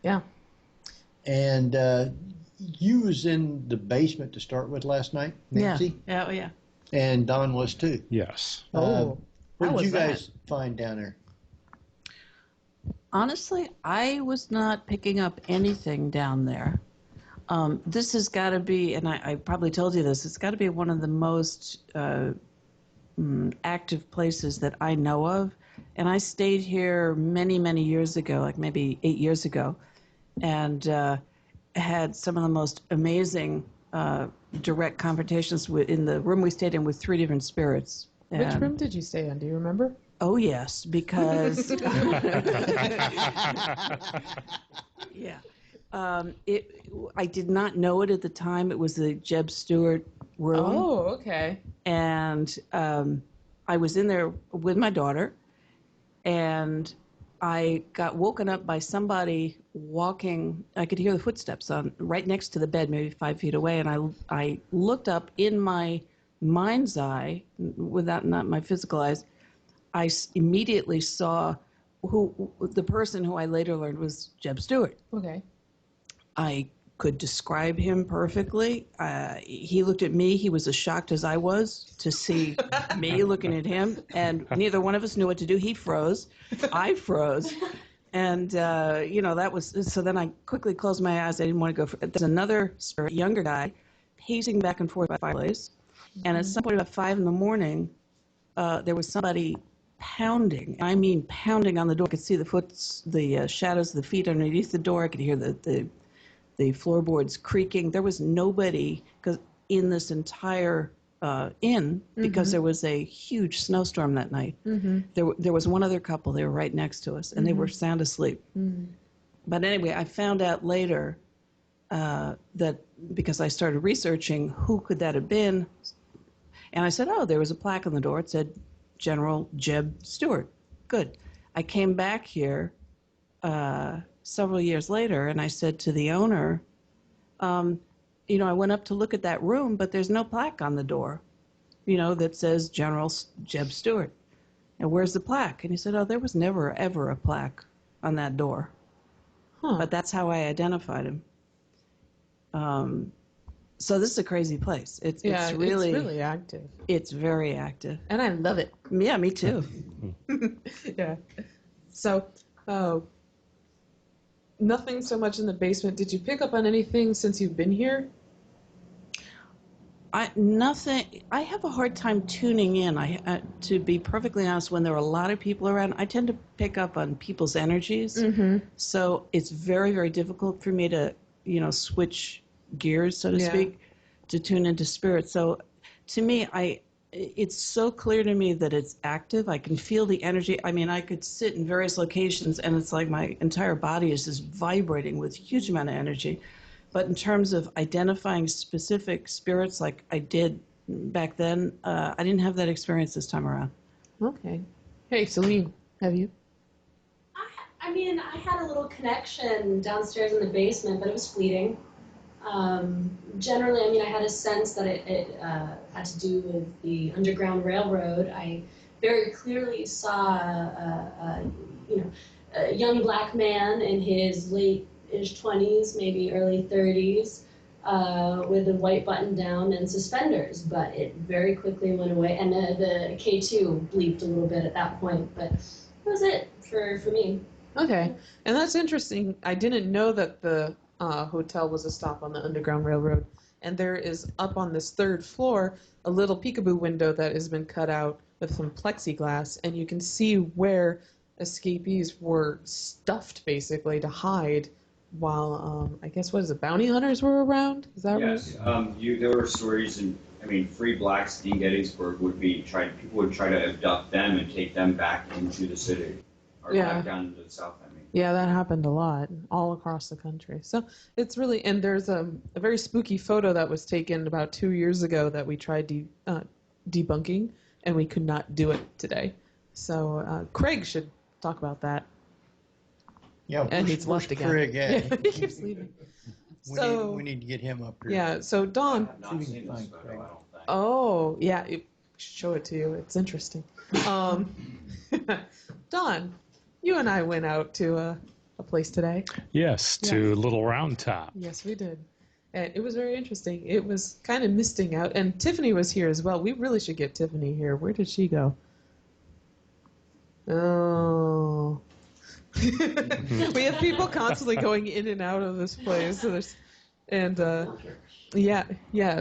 Yeah. And you was in the basement to start with last night, Nancy? Yeah. Oh, yeah. And Don was too. Yes. What did you guys find down there? Honestly, I was not picking up anything down there. This has got to be, and I probably told you this, it's got to be one of the most active places that I know of. And I stayed here many, many years ago, like maybe 8 years ago, and had some of the most amazing direct confrontations in the room we stayed in with 3 different spirits. Which room did you stay in? Do you remember? Oh, yes, because... yeah. I did not know it at the time. It was the Jeb Stewart room. Oh, okay. And I was in there with my daughter, and I got woken up by somebody walking. I could hear the footsteps on right next to the bed, maybe 5 feet away, and I looked up in my mind's eye, without not my physical eyes. I immediately saw the person who I later learned was Jeb Stewart. Okay. I could describe him perfectly. He looked at me. He was as shocked as I was to see me looking at him, and neither one of us knew what to do. He froze. I froze. And, that was, so then I quickly closed my eyes. I didn't want to go. There's another spirit, younger guy, pacing back and forth by the fireplace. And at some point about 5 in the morning, there was somebody pounding. I mean, pounding on the door. I could see the shadows of the feet underneath the door. I could hear the floorboards creaking. There was nobody in this entire inn because there was a huge snowstorm that night. There was one other couple. They were right next to us, and they were sound asleep. But anyway, I found out later that because I started researching who could that have been, and I said, oh, there was a plaque on the door. It said General Jeb Stuart. Good. I came back here several years later, and I said to the owner, I went up to look at that room, but there's no plaque on the door, that says General Jeb Stuart. And where's the plaque? And he said, oh, there was never, ever a plaque on that door. But that's how I identified him. So this is a crazy place. It's really active. It's very active. And I love it. Yeah, me too. Yeah. So, nothing so much in the basement. Did you pick up on anything since you've been here? Nothing. I have a hard time tuning in. To be perfectly honest, when there are a lot of people around, I tend to pick up on people's energies. So it's very, very difficult for me to, switch gears, so to speak, to tune into spirit. So to me, it's so clear to me that it's active. I can feel the energy. I mean, I could sit in various locations and it's like my entire body is just vibrating with a huge amount of energy. But in terms of identifying specific spirits like I did back then, I didn't have that experience this time around. Okay. Hey, Celine, have you? I mean, I had a little connection downstairs in the basement, but it was fleeting. Generally, I mean, I had a sense that it had to do with the Underground Railroad. I very clearly saw a young black man in his late-ish 20s, maybe early 30s, with a white button down and suspenders, but it very quickly went away. And the K2 bleeped a little bit at that point, but that was it for me. Okay, and that's interesting. I didn't know that the hotel was a stop on the Underground Railroad, and there is up on this 3rd floor a little peekaboo window that has been cut out with some plexiglass, and you can see where escapees were stuffed basically to hide while I guess bounty hunters were around. Is that right? Yes. There were stories, and free blacks in Gettysburg people would try to abduct them and take them back into the city, or back down into the south. Yeah, that happened a lot all across the country. So it's really, and there's a very spooky photo that was taken about 2 years ago that we tried debunking, and we could not do it today. So Craig should talk about that. Yeah, and he's left again. Craig at? Yeah, he keeps leaving. We need to get him up here. Yeah, so Dawn. Oh, yeah, show it to you. It's interesting. Dawn. You and I went out to a place today. Yes, to Little Round Top. Yes, we did. And it was very interesting. It was kind of misting out. And Tiffany was here as well. We really should get Tiffany here. Where did she go? Oh. We have people constantly going in and out of this place. So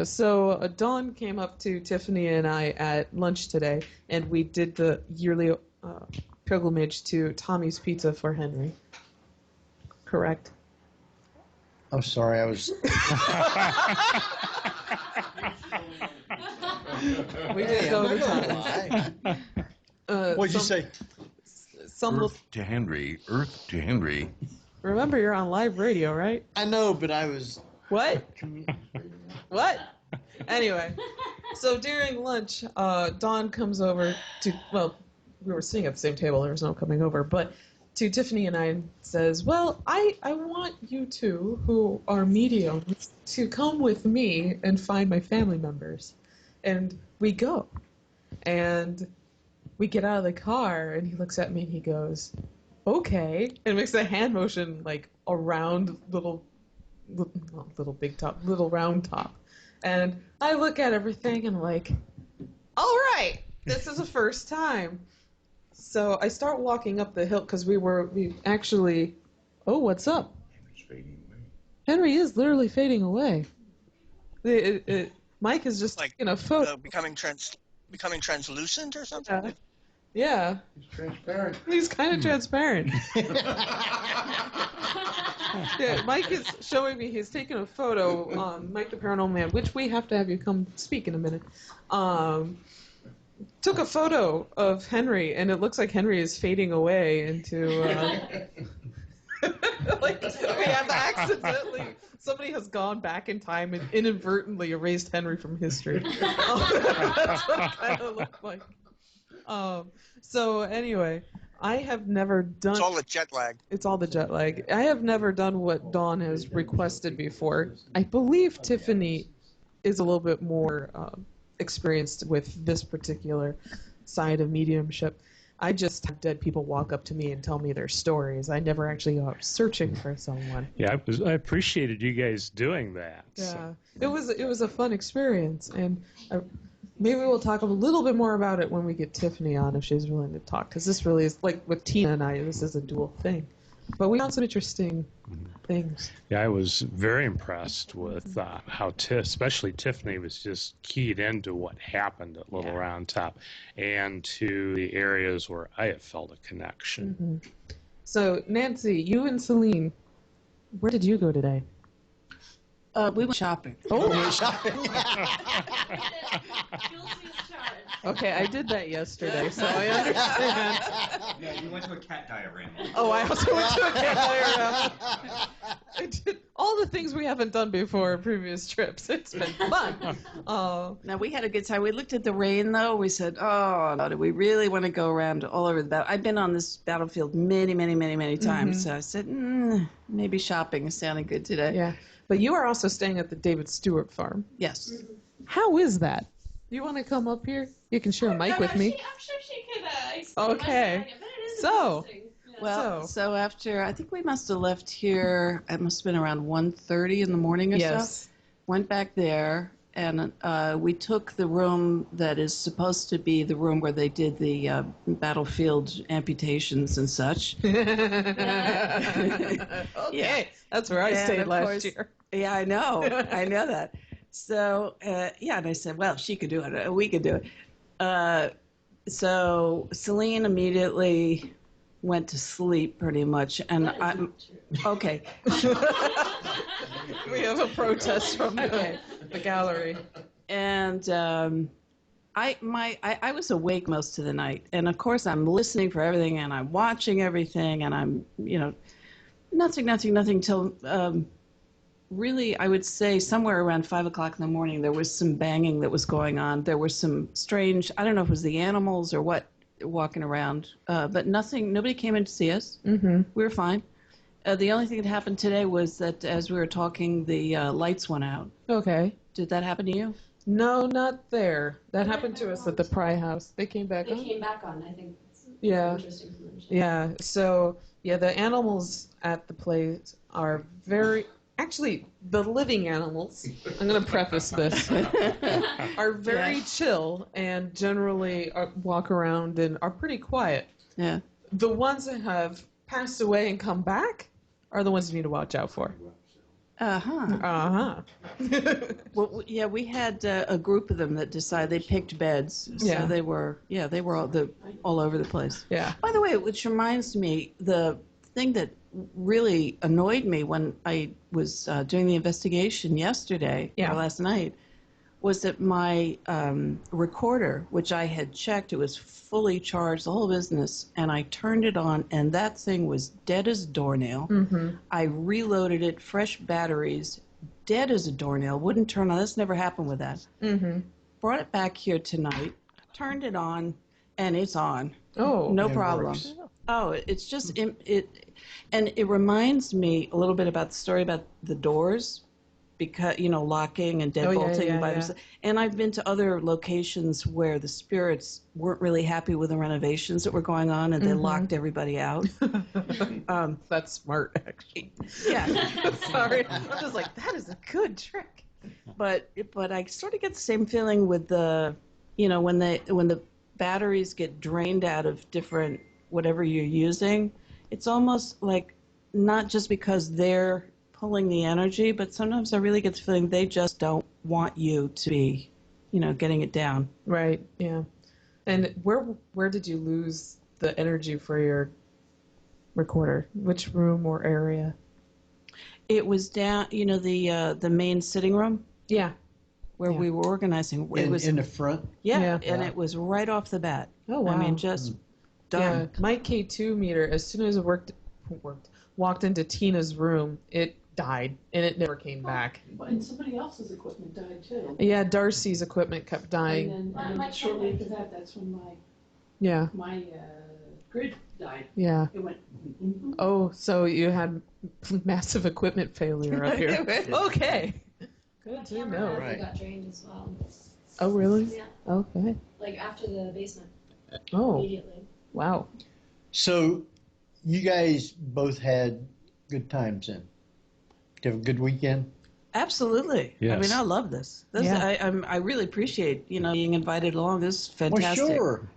So Dawn came up to Tiffany and I at lunch today, and we did the yearly pilgrimage to Tommy's Pizza for Henry. Correct? I'm sorry, I was... We did go to Tommy's. What'd you say? Earth to Henry. Remember, you're on live radio, right? I know, but I was... What? What? Anyway, so during lunch, Dawn comes over to... Well, we were sitting at the same table. There was no coming over. But to Tiffany and I says, well, I want you two, who are mediums, to come with me and find my family members. And we go. And we get out of the car, and he looks at me and he goes, okay, and makes a hand motion like around little round top. And I look at everything and I'm like, all right, this is the first time. So I start walking up the hill because we actually, oh, what's up? Henry's fading away. Henry is literally fading away. Mike is just taking a photo. Becoming translucent or something. Yeah. He's transparent. He's kind of transparent. Yeah, Mike is showing me he's taking a photo on Mike the Paranormal Man, which we have to have you come speak in a minute. Took a photo of Henry, and it looks like Henry is fading away into. Like we have accidentally. Somebody has gone back in time and inadvertently erased Henry from history. That's what it kind of looked like. So anyway, I have never done. It's all the jet lag. It's all the jet lag. I have never done what Dawn has requested before. I believe Tiffany is a little bit more experienced with this particular side of mediumship. I just have dead people walk up to me and tell me their stories. I never actually go out searching for someone. Yeah, I appreciated you guys doing that. Yeah, it was a fun experience, and maybe we'll talk a little bit more about it when we get Tiffany on, if she's willing to talk, because this really is, like with Tina and I, this is a dual thing. But we found some interesting things. Yeah, I was very impressed with how, especially Tiffany, was just keyed into what happened at Little Round Top and to the areas where I have felt a connection. Mm-hmm. So, Nancy, you and Celine, where did you go today? We went shopping. Oh, we went shopping. Okay, I did that yesterday, so I understand. Yeah, you went to a cat diorama. Oh, I also went to a cat diorama. I did all the things we haven't done before in previous trips. It's been fun. Now, we had a good time. We looked at the rain, though. We said, oh, no, do we really want to go around all over the battle? I've been on this battlefield many, many, many, many times. So I said, maybe shopping is sounding good today. Yeah. But you are also staying at the David Stewart farm. Yes. How is that? You want to come up here? You can share a mic with me. I'm sure she could explain Okay. my side, but it is So, interesting. Yeah. well, so after, I think we must have left here, it must have been around 1:30 in the morning or Yes. so. Went back there, and we took the room that is supposed to be the room where they did the battlefield amputations and such. Okay. That's where I And stayed of last course- year. Yeah, I know. I know that. So, and I said, well, she could do it. We could do it. So Celine immediately went to sleep pretty much. And I'm okay. We have a protest from the gallery. And I was awake most of the night. And of course, I'm listening for everything and I'm watching everything and I'm, nothing till really, I would say somewhere around 5 o'clock in the morning, there was some banging that was going on. There were some strange, I don't know if it was the animals or what, walking around, but nobody came in to see us. Mm-hmm. We were fine. The only thing that happened today was that as we were talking, the lights went out. Okay. Did that happen to you? No, not there. That happened to us at the Pry House. They came back on? They came back on, I think. Yeah. Interesting to mention. Yeah. So, the animals at the place are very... Actually, the living animals, I'm going to preface this, are very chill and generally walk around and are pretty quiet. Yeah. The ones that have passed away and come back are the ones you need to watch out for. Uh-huh. Well, yeah, we had a group of them that decided they picked beds. So Yeah. they were all over the place. Yeah. By the way, which reminds me, the thing that really annoyed me when I was doing the investigation yesterday or last night was that my recorder, which I had checked, it was fully charged, the whole business, and I turned it on, and that thing was dead as a doornail. Mm-hmm. I reloaded it, fresh batteries, dead as a doornail, wouldn't turn on. That's never happened with that. Mm-hmm. Brought it back here tonight, turned it on, and it's on. Oh. No It problem. works. Oh, it's just, and it reminds me a little bit about the story about the doors, because, locking and deadbolting by themselves. And I've been to other locations where the spirits weren't really happy with the renovations that were going on, and they locked everybody out. That's smart, actually. Yeah. Sorry. I'm just like, that is a good trick. But I sort of get the same feeling with the, when the batteries get drained out of different whatever you're using, it's almost like not just because they're pulling the energy, but sometimes I really get the feeling they just don't want you to be, getting it down. Right. Yeah. And where did you lose the energy for your recorder? Which room or area? It was down, the main sitting room. Yeah. Where we were organizing. It was in the front. Yeah, and it was right off the bat. Oh wow. I mean, just done. Yeah. My K2 meter, as soon as it walked into Tina's room, it died and it never came back. And somebody else's equipment died too. Yeah, Darcy's equipment kept dying. And then shortly after that, that's when my grid died. Yeah. It went. Oh, so you had massive equipment failure up here. Okay. Good to know. Right. Got drained as well. Oh, really? Yeah. Okay. Like after the basement. Oh. Immediately. Wow. So, you guys both had good times then. Did you have a good weekend? Absolutely. Yes. I mean, I love this. I really appreciate being invited along. This is fantastic. Well, sure.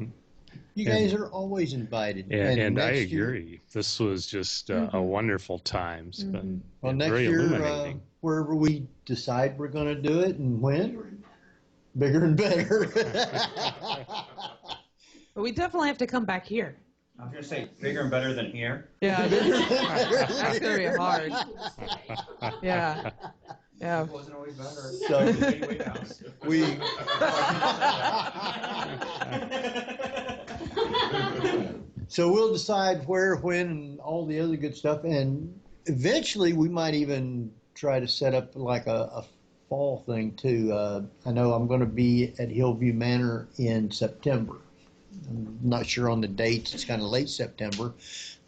You guys are always invited. And I next year- agree. This was just a wonderful time. It's been Well, next very year, illuminating. wherever we decide we're going to do it and when, bigger and better. But we definitely have to come back here. I was going to say, bigger and better than here. Yeah, that's going to be hard. Yeah. Yeah. It wasn't always better. So, we... So we'll decide where, when, and all the other good stuff. And eventually we might even try to set up like a fall thing too. I know I'm going to be at Hillview Manor in September. I'm not sure on the dates. It's kind of late September.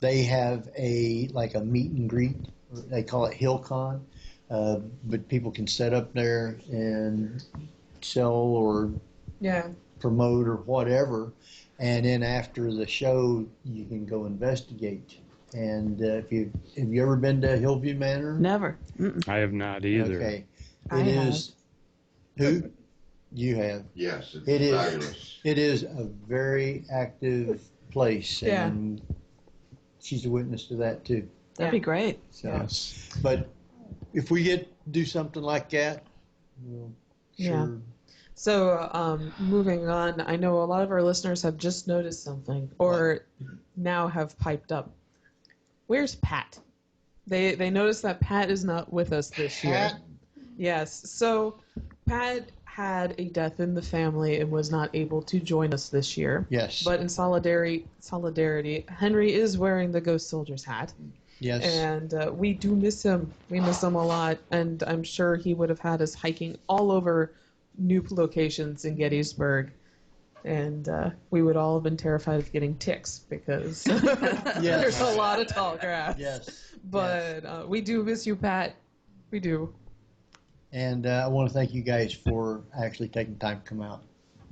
They have a meet and greet. They call it HillCon. But people can set up there and sell or promote or whatever. And then after the show, you can go investigate. And have you ever been to Hillview Manor? Never. I have not either. Okay. I is. Who? You have. Yes, it's It is. fabulous. It is a very active place, Yeah. and she's a witness to that too. That'd be great. So, Yes. But if we do something like that, we'll Yeah. sure. So, moving on, I know a lot of our listeners have just noticed something, or now have piped up. Where's Pat? They noticed that Pat is not with us this year. Yes. So, Pat had a death in the family and was not able to join us this year. Yes. But in solidarity, Henry is wearing the Ghost Soldier's hat. Yes. And we do miss him. We miss him a lot, and I'm sure he would have had us hiking all over new locations in Gettysburg, and we would all have been terrified of getting ticks because there's a lot of tall grass. Yes. But we do miss you, Pat. We do. And I want to thank you guys for actually taking time to come out,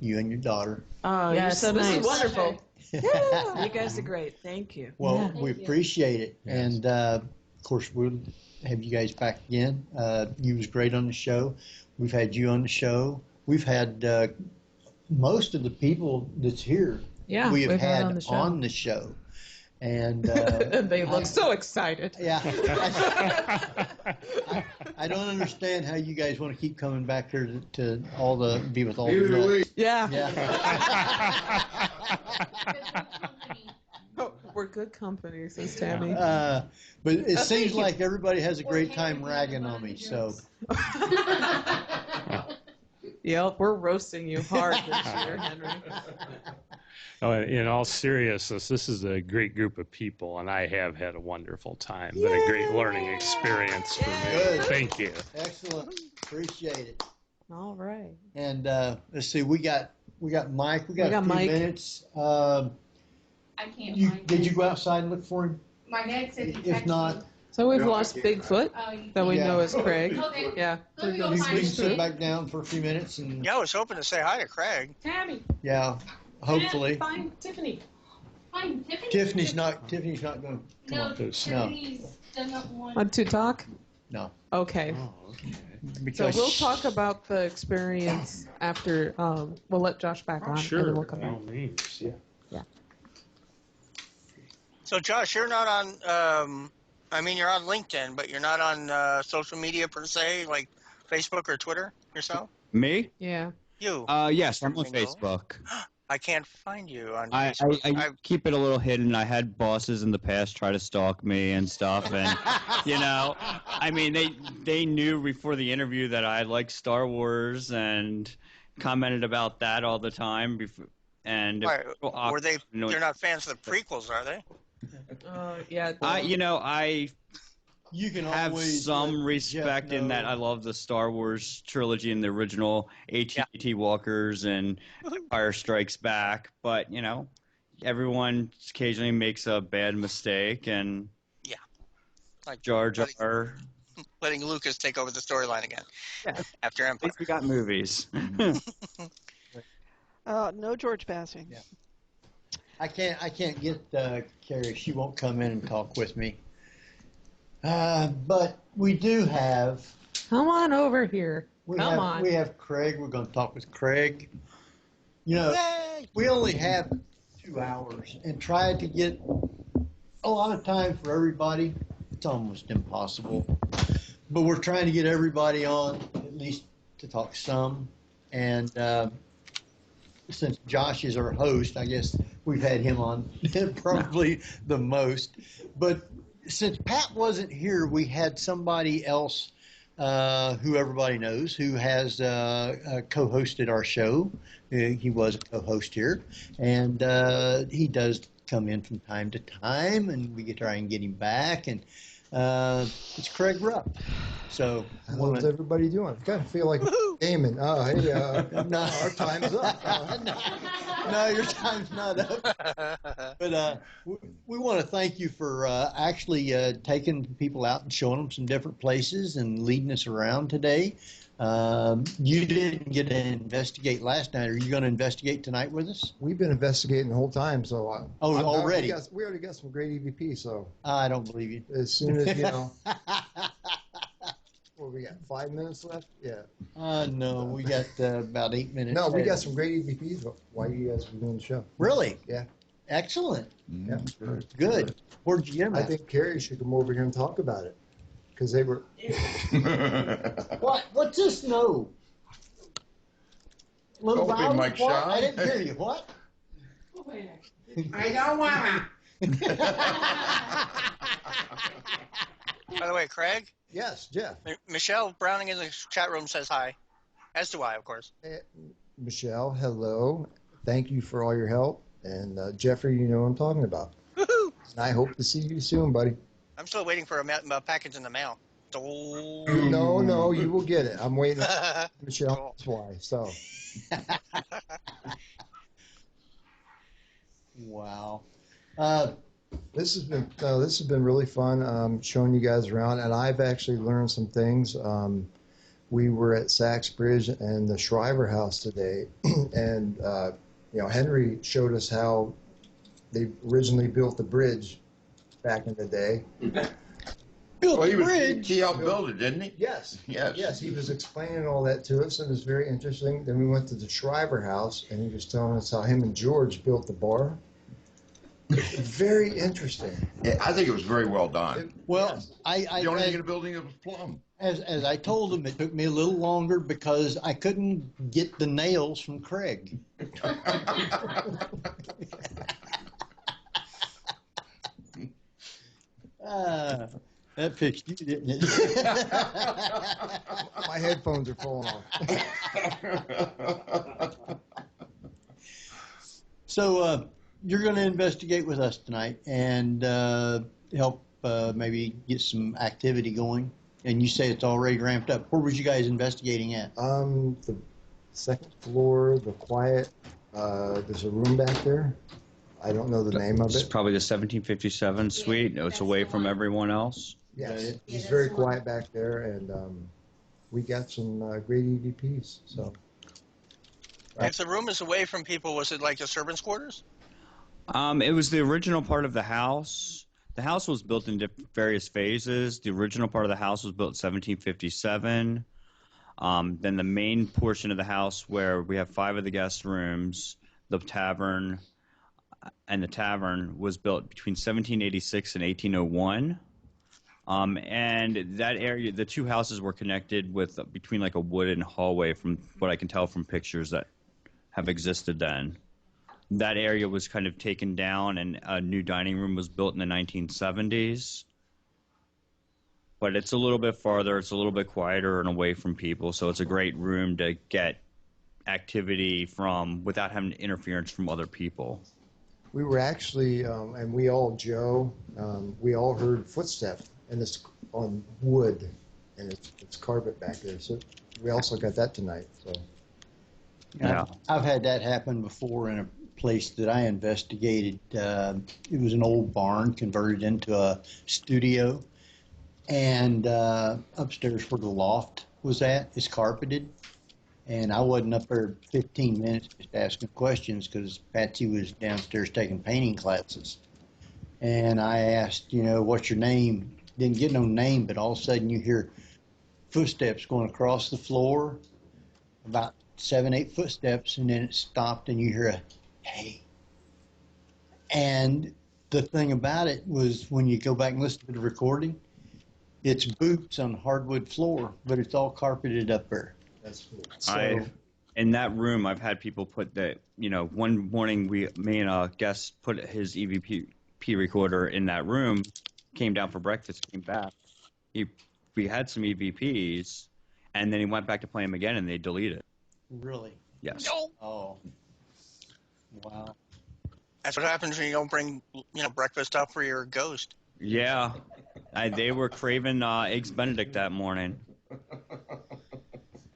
you and your daughter. Oh, Yes, you're so this nice. is wonderful. You guys are great. Thank you. Well, Yeah. we appreciate it. Yes. And, of course, we'll have you guys back again. You was great on the show. We've had you on the show. We've had most of the people that's here Yeah, we have we've had had on the show. And They look so excited. Yeah. I don't understand how you guys want to keep coming back here to be with all the nuts. Yeah. Yeah. Oh, we're good company, says Tammy. But it Thank seems you. like everybody has a great time ragging on me. So Yep, we're roasting you hard this year, Henry. Oh, in all seriousness, this is a great group of people, and I have had a wonderful time. Been a great learning experience for me. Good. Thank you. excellent. Appreciate it. All right. And let's see, we got Mike. We got got a few Mike. minutes. I can't find Did him. you go outside and look for him? My dad said he If texted not, me. So we've Yeah, lost I can't Bigfoot Oh, that we Yeah. know is Craig. Okay. Yeah. Let me go you find can him. sit back down for a few minutes and Yeah, I was hoping to say hi to Craig. Tammy. yeah, hopefully. Find Tiffany. Find Tiffany. Tiffany's not going to come No, on. Tiffany's done up one. Want to talk? No. Okay. Oh, okay. So Because we'll talk about the experience after. We'll let Josh back on, Sure, and then we'll come by back. all means, yeah. So, Josh, you're not on I mean, you're on LinkedIn, but you're not on social media per se, like Facebook or Twitter yourself? Me? Yeah. You. Yes, I'm on Mingo. Facebook. I can't find you on I Facebook. keep it a little hidden. I had bosses in the past try to stalk me and stuff, and I mean, they knew before the interview that I like Star Wars and commented about that all the time. And Why, were they? They're not fans of the prequels, are they? Yeah. I you can have always some let respect Jeff in that know. I love the Star Wars trilogy and the original AT-AT Walkers and Empire Strikes Back, but everyone occasionally makes a bad mistake, and Like Jar Jar. letting Lucas take over the storyline again after At Empire. least we got movies. No George passing. Yeah. I can't get Carrie. She won't come in and talk with me. But we do have. Come on over here. We Come have Craig. We're going to talk with Craig. We only have 2 hours, and try to get a lot of time for everybody. It's almost impossible. But we're trying to get everybody on, at least to talk some. And since Josh is our host, I guess we've had him on probably the most. But since Pat wasn't here, we had somebody else who everybody knows who has co-hosted our show. He was a co-host here, and he does come in from time to time, and we try and get him back. And it's Craig Rupp. So how's everybody doing? I kind of feel like Damon. Oh, hey, no. Our time's up. No, your time's not up. But we want to thank you for actually taking people out and showing them some different places and leading us around today. You didn't get to investigate last night. Are you going to investigate tonight with us? We've been investigating the whole time, so already? We already got some great EVP, so I don't believe you. As soon as what we got? 5 minutes left? Yeah. No, we got about 8 minutes. No, we got some great EVPs. Why you guys were doing the show? Really? Yeah. Excellent. Yeah. Good. Where'd you get them I at? think Carrie should come over here and talk about it, because they were. What? What's this? No. Little Don't be Violet, Mike what? Shaw. I didn't hear you. What? I don't wanna. By the way, Craig? Yes, Jeff. Michelle Browning in the chat room says hi. As do I, of course. Michelle, hello. Thank you for all your help. And Jeffrey, you know what I'm talking about. Woohoo! And I hope to see you soon, buddy. I'm still waiting for a package in the mail. No, you will get it. I'm waiting. Michelle, that's why. So. Wow. This has been really fun showing you guys around, and I've actually learned some things. We were at Sachs Bridge and the Shriver House today, and Henry showed us how they originally built the bridge back in the day. He helped build it, didn't he? Yes. Yes. Yes, he was explaining all that to us, and it was very interesting. Then we went to the Shriver House, and he was telling us how him and George built the bar. Very interesting. Yeah, I think it was very well done. Well, the only thing in the building that was plumb. As I told him, it took me a little longer because I couldn't get the nails from Craig. That fixed you, didn't it? My headphones are falling off. So you're going to investigate with us tonight and help maybe get some activity going. And you say it's already ramped up. Where was you guys investigating at? The second floor, the quiet. There's a room back there. I don't know the name of It's it. probably the 1757 suite. It's away from everyone else. Yes, it's very quiet back there, and we got some great EVPs. So, If the room is away from people, was it like the servants' quarters? It was the original part of the house. The house was built in various phases. The original part of the house was built in 1757. Then the main portion of the house where we have 5 of the guest rooms, the tavern, and the tavern was built between 1786 and 1801. And that area, the two houses were connected with between like a wooden hallway, from what I can tell from pictures that have existed then. That area was kind of taken down, and a new dining room was built in the 1970s. But it's a little bit farther, it's a little bit quieter and away from people, so it's a great room to get activity from without having interference from other people. We were actually, and we all, Joe, we all heard footsteps, and it's on wood, and it's carpet back there. So we also got that tonight. So yeah, I've had that happen before in a place that I investigated. It was an old barn converted into a studio, and upstairs where the loft was at is carpeted. And I wasn't up there 15 minutes just asking questions because Patsy was downstairs taking painting classes. And I asked, what's your name? Didn't get no name, but all of a sudden you hear footsteps going across the floor, about 7, 8 footsteps, and then it stopped and you hear a, hey. And the thing about it was when you go back and listen to the recording, it's boots on hardwood floor, but it's all carpeted up there. That's cool. So, in that room, I've had people put that, one morning me and a guest put his EVP recorder in that room, came down for breakfast, came back. We had some EVPs, and then he went back to play them again, and they deleted it. Really? Yes. No. Oh. Wow. That's what happens when you don't bring, breakfast up for your ghost. Yeah. They were craving Eggs Benedict that morning.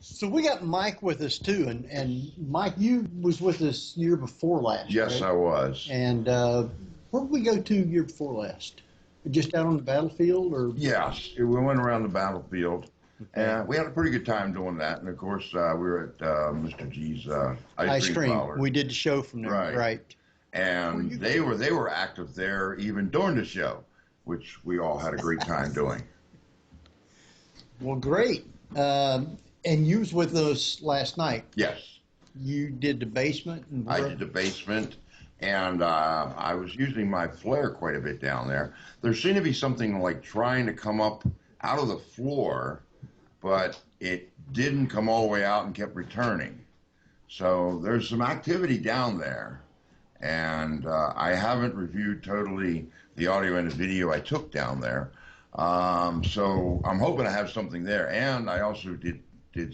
So we got Mike with us too, and Mike, you was with us year before last. Yes, right? I was. And where did we go to year before last? Just out on the battlefield, or? Yes, we went around the battlefield, and we had a pretty good time doing that. And of course, we were at Mr. G's ice cream parlor. We did the show from there, right? And they were active there even during the show, which we all had a great time doing. Well, great. And you was with us last night. Yes. You did the basement? I did the basement, and I was using my flare quite a bit down there. There seemed to be something like trying to come up out of the floor, but it didn't come all the way out and kept returning. So there's some activity down there, and I haven't reviewed totally the audio and the video I took down there. So I'm hoping to have something there, and I also did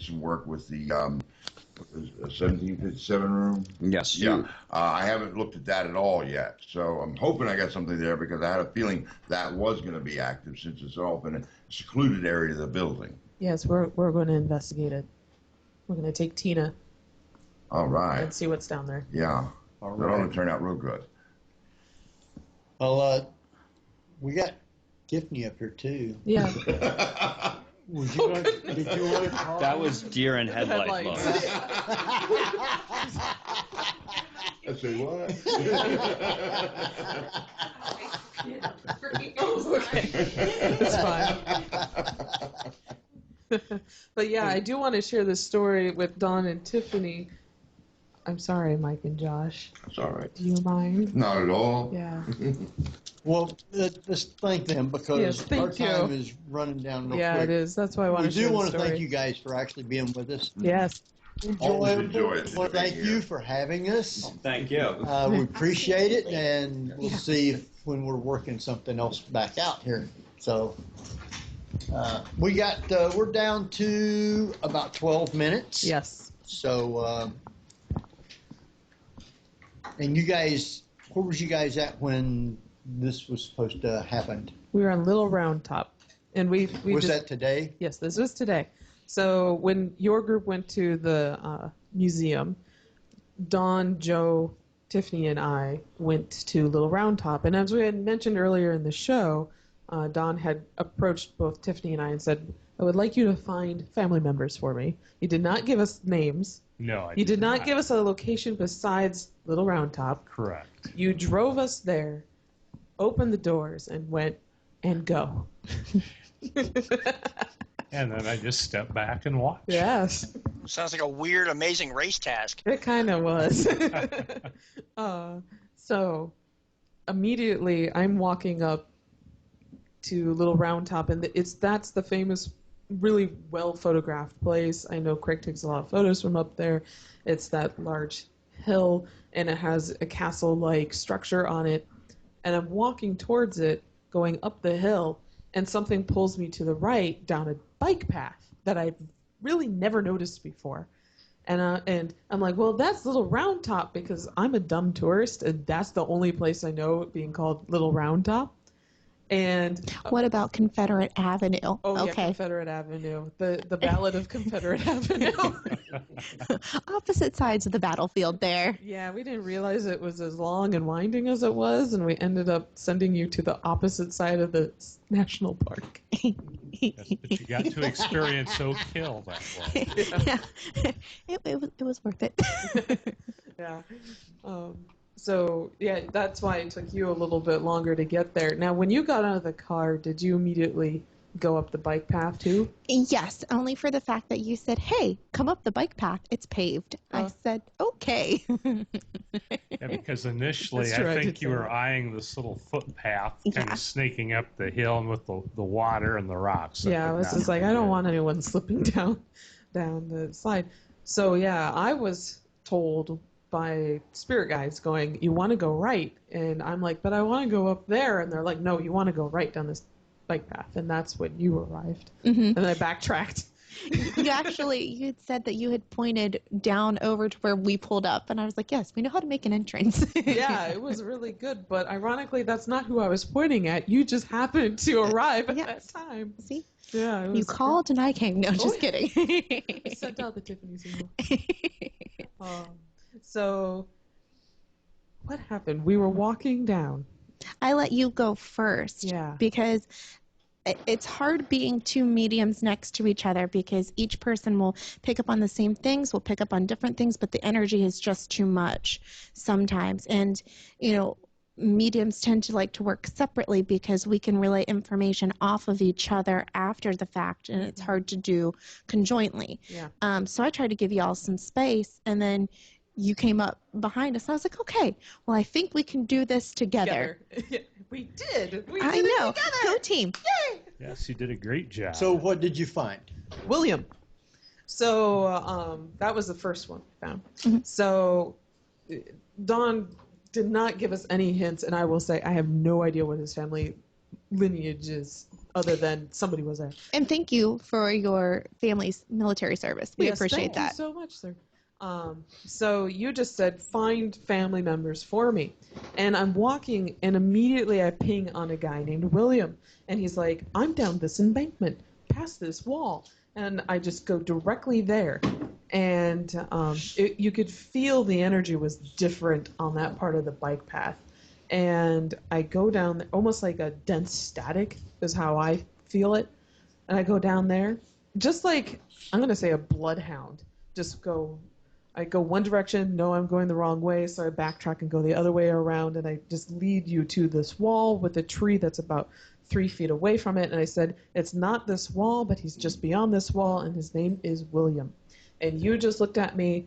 some work with the 1757 room. Yes. Yeah. I haven't looked at that at all yet, so I'm hoping I got something there because I had a feeling that was going to be active since it's all been a secluded area of the building. Yes, we're going to investigate it. We're going to take Tina. All right. And see what's down there. Yeah. All That right. ought to turn out real good. Well, we got Tiffany up here too. Yeah. Did you want to call? That was deer in headlights. Look. I say what? Okay. It's fine. But yeah, I do want to share this story with Dawn and Tiffany. I'm sorry, Mike and Josh. That's all right. Do you mind? Not at all. Yeah. Well, let's thank them because Yes, thank our time you. is running down real Yeah, quick. it is. That's why I want We to share do the want to story. thank you guys for actually being with us. Yes. Always enjoy it. Well, thank you for having us. Thank you. We appreciate it, and we'll see if when we're working something else back out here. So we're down to about 12 minutes. Yes. So, and you guys, where was you guys at when this was supposed to happen? We were on Little Round Top, and we Was just, that today? Yes, this was today. So when your group went to the museum, Dawn, Joe, Tiffany, and I went to Little Round Top. And as we had mentioned earlier in the show, Dawn had approached both Tiffany and I and said, I would like you to find family members for me. You did not give us names. No, I You did not give us a location besides Little Round Top. Correct. You drove us there, opened the doors, and went and go. And then I just stepped back and watched. Yes. Sounds like a weird, amazing race task. It kind of was. So immediately I'm walking up to Little Round Top, and that's the famous, really well photographed place. I know Craig takes a lot of photos from up there. It's that large hill, and it has a castle-like structure on it. And I'm walking towards it, going up the hill, and something pulls me to the right down a bike path that I've really never noticed before. And I'm like, well, that's Little Round Top, because I'm a dumb tourist, and that's the only place I know it being called Little Round Top. And what about Confederate Avenue? Oh, okay. Yeah, Confederate Avenue. The Ballad of Confederate Avenue. Opposite sides of the battlefield there. Yeah, we didn't realize it was as long and winding as it was, and we ended up sending you to the opposite side of the national park. Yes, but you got to experience Oak Hill that way. Yeah. It was worth it. Yeah. So, yeah, that's why it took you a little bit longer to get there. Now, when you got out of the car, did you immediately go up the bike path, too? Yes, only for the fact that you said, hey, come up the bike path. It's paved. I said, okay. Yeah, because initially I think you were eyeing this little footpath kind of snaking up the hill and with the water and the rocks. Yeah, I was just like, I don't want anyone slipping down the slide. So, yeah, I was told by spirit guides going, you want to go right. And I'm like, but I want to go up there. And they're like, no, you want to go right down this bike path. And that's when you arrived. Mm-hmm. And I backtracked. You had said that you had pointed down over to where we pulled up. And I was like, yes, we know how to make an entrance. Yeah, it was really good. But ironically, that's not who I was pointing at. You just happened to arrive at that time. See? Yeah. You called and I came. No, just kidding. I sent out the Tiffany's email. So, what happened? We were walking down. I let you go first. Yeah. Because it's hard being two mediums next to each other because each person will pick up on the same things, will pick up on different things, but the energy is just too much sometimes. And, mediums tend to like to work separately because we can relay information off of each other after the fact, and it's hard to do conjointly. Yeah. So I tried to give you all some space, and then you came up behind us. I was like, okay, well, I think we can do this together. We did. I know. Go team. Yay! Yes, you did a great job. So what did you find? William. So that was the first one I found. Mm-hmm. So Don did not give us any hints, and I will say I have no idea what his family lineage is other than somebody was there. And thank you for your family's military service. We appreciate that. Thank you so much, sir. So you just said, find family members for me. And I'm walking, and immediately I ping on a guy named William. And he's like, I'm down this embankment, past this wall. And I just go directly there. And you could feel the energy was different on that part of the bike path. And I go down, almost like a dense static is how I feel it. And I go down there, just like, I'm going to say a bloodhound. I go one direction, no, I'm going the wrong way, so I backtrack and go the other way around, and I just lead you to this wall with a tree that's about 3 feet away from it, and I said, it's not this wall, but he's just beyond this wall, and his name is William. And you just looked at me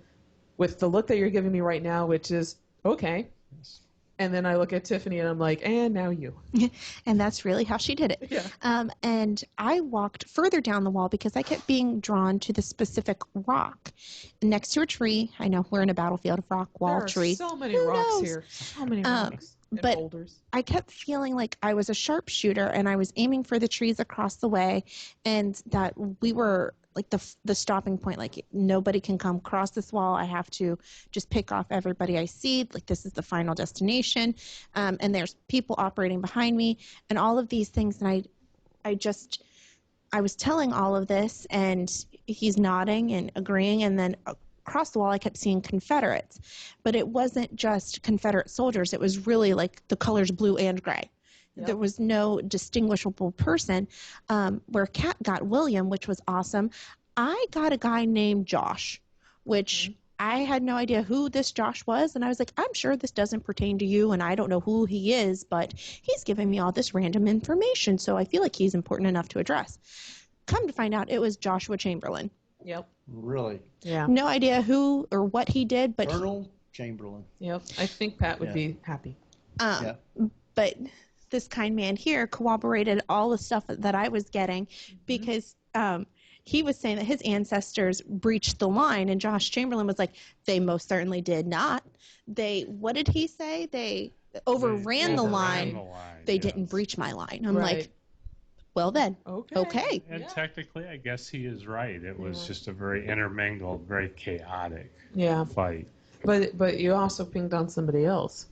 with the look that you're giving me right now, which is, okay. Yes. And then I look at Tiffany, and I'm like, and now you. And that's really how she did it. Yeah. And I walked further down the wall because I kept being drawn to the specific rock next to a tree. I know we're in a battlefield of rock wall tree. There are so many rocks here. So many rocks. But boulders. I kept feeling like I was a sharpshooter and I was aiming for the trees across the way, and that we were like the stopping point. Like nobody can come across this wall. I have to just pick off everybody I see. Like this is the final destination. And there's people operating behind me and all of these things. And I was telling all of this, and he's nodding and agreeing, and then across the wall I kept seeing Confederates, but it wasn't just Confederate soldiers. It was really like the colors blue and gray. Yep. There was no distinguishable person. Where Kat got William, which was awesome, I got a guy named Josh, which I had no idea who this Josh was, and I was like, I'm sure this doesn't pertain to you, and I don't know who he is, but he's giving me all this random information, so I feel like he's important enough to address. Come to find out, it was Joshua Chamberlain. Yep. Really? Yeah. No idea who or what he did, but Colonel Chamberlain. Yep. I think Pat would be happy. But this kind man here corroborated all the stuff that I was getting because he was saying that his ancestors breached the line, and Josh Chamberlain was like, they most certainly did not. What did he say? They overran the line. They didn't breach my line. I'm like, well then, okay. And technically, I guess he is right. It was just a very intermingled, very chaotic fight. But you also pinged on somebody else.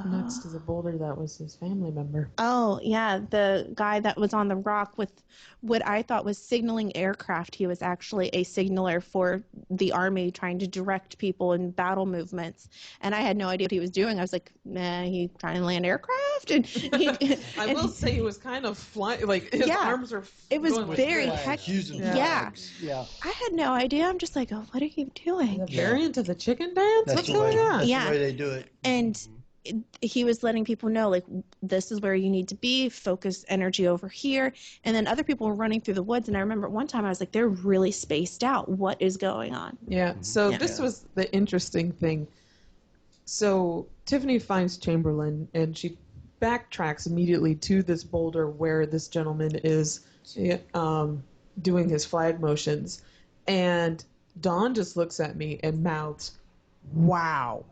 Next to the boulder that was his family member. Oh, yeah, the guy that was on the rock with what I thought was signaling aircraft. He was actually a signaler for the Army trying to direct people in battle movements. And I had no idea what he was doing. I was like, nah, he trying to land aircraft? And I will say he was kind of flying, like his arms are It was going very like hectic. Yeah. I had no idea. I'm just like, oh, what are you doing? The variant of the chicken dance? That's What's the going way, on? That's the way they do it. And he was letting people know, like, this is where you need to be, focus energy over here. And then other people were running through the woods. And I remember one time I was like, they're really spaced out. What is going on? Yeah. So this was the interesting thing. So Tiffany finds Chamberlain and she backtracks immediately to this boulder where this gentleman is doing his flag motions. And Dawn just looks at me and mouths, wow.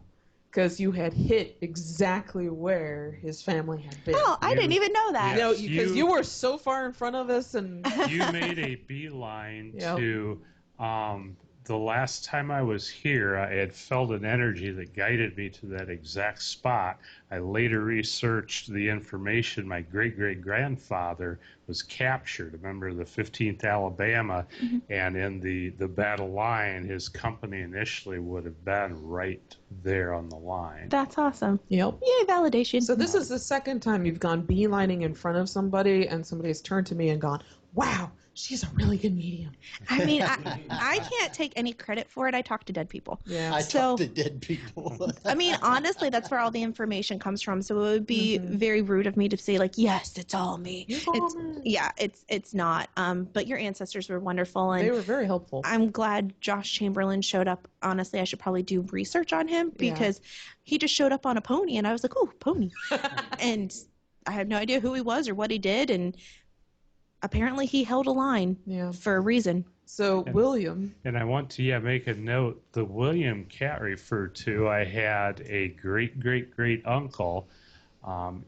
Because you had hit exactly where his family had been. Oh, I didn't even know that. No, because you were so far in front of us, and you made a beeline to the last time I was here. I had felt an energy that guided me to that exact spot. I later researched the information. My great-great-grandfather was captured, a member of the 15th Alabama, and in the battle line, his company initially would have been right there on the line. That's awesome. Yep. Yay, validation. So this is the second time you've gone beelining in front of somebody, and somebody has turned to me and gone, wow, she's a really good medium. I mean, I can't take any credit for it. I talk to dead people. Yeah. I talk to dead people. I mean, honestly, that's where all the information comes from. So it would be very rude of me to say, like, yes, it's all me. It's not. But your ancestors were wonderful. And they were very helpful. I'm glad Josh Chamberlain showed up. Honestly, I should probably do research on him because he just showed up on a pony. And I was like, oh, pony. And I had no idea who he was or what he did. And apparently he held a line for a reason. So William. And I want to make a note. The William Kat referred to, I had a great uncle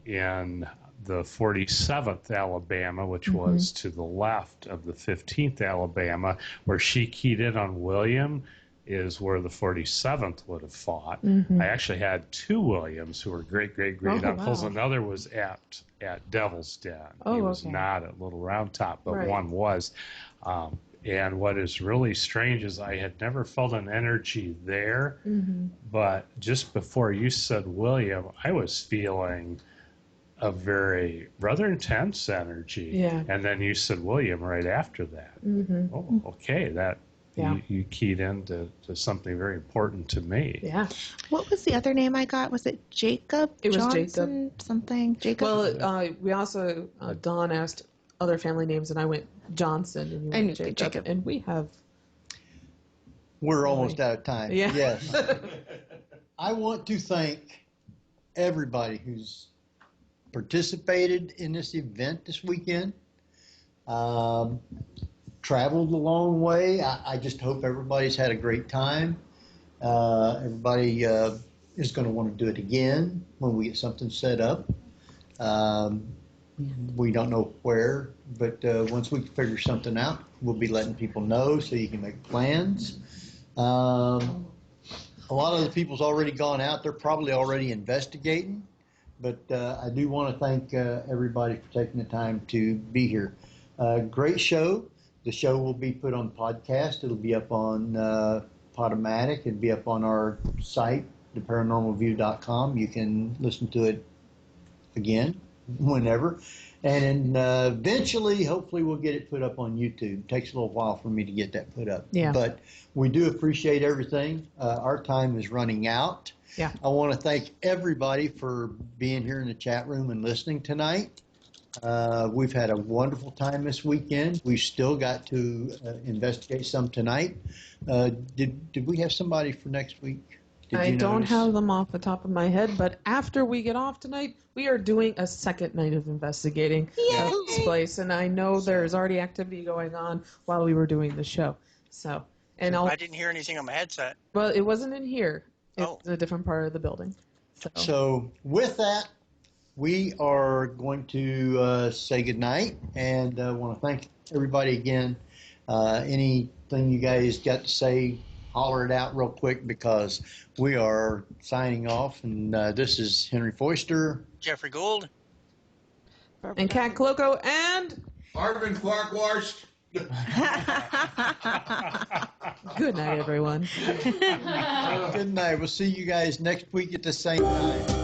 in the 47th Alabama, which was to the left of the 15th Alabama, where she keyed in on William is where the 47th would have fought. I actually had two Williams who were great uncles. Wow. Another was at Devil's Den. He was not at Little Round Top, but one was. And what is really strange is I had never felt an energy there, but just before you said William, I was feeling a very rather intense energy. Yeah. And then you said William right after that. Oh, okay, that you keyed into something very important to me. Yeah. What was the other name I got? Was it Jacob? It was Johnson, Jacob. Something. Jacob. Well, we also Dawn asked other family names, and I went Johnson, and you went Jacob. And we have. We're almost out of time. Yeah. Yes. I want to thank everybody who's participated in this event this weekend. Traveled a long way. I just hope everybody's had a great time. Everybody is going to want to do it again when we get something set up. We don't know where, but once we figure something out, we'll be letting people know so you can make plans. A lot of the people's already gone out. They're probably already investigating, but I do want to thank everybody for taking the time to be here. Great show. The show will be put on podcast. It'll be up on Podomatic. It'll be up on our site, theparanormalview.com. You can listen to it again, whenever. And eventually, hopefully, we'll get it put up on YouTube. It takes a little while for me to get that put up. Yeah. But we do appreciate everything. Our time is running out. Yeah. I want to thank everybody for being here in the chat room and listening tonight. We've had a wonderful time this weekend. We've still got to investigate some tonight. Did we have somebody for next week? I don't have them off the top of my head, but after we get off tonight, we are doing a second night of investigating this place, and I know there's already activity going on while we were doing the show. So, and I didn't hear anything on my headset. Well, it wasn't in here. It's a different part of the building. So with that, we are going to say goodnight, and I want to thank everybody again. Anything you guys got to say, holler it out real quick, because we are signing off. And this is Henry Foister, Jeffrey Gould, and Kat Klockow, and Arvin Clark-Warst. Good night, everyone. Good night. We'll see you guys next week at the same time.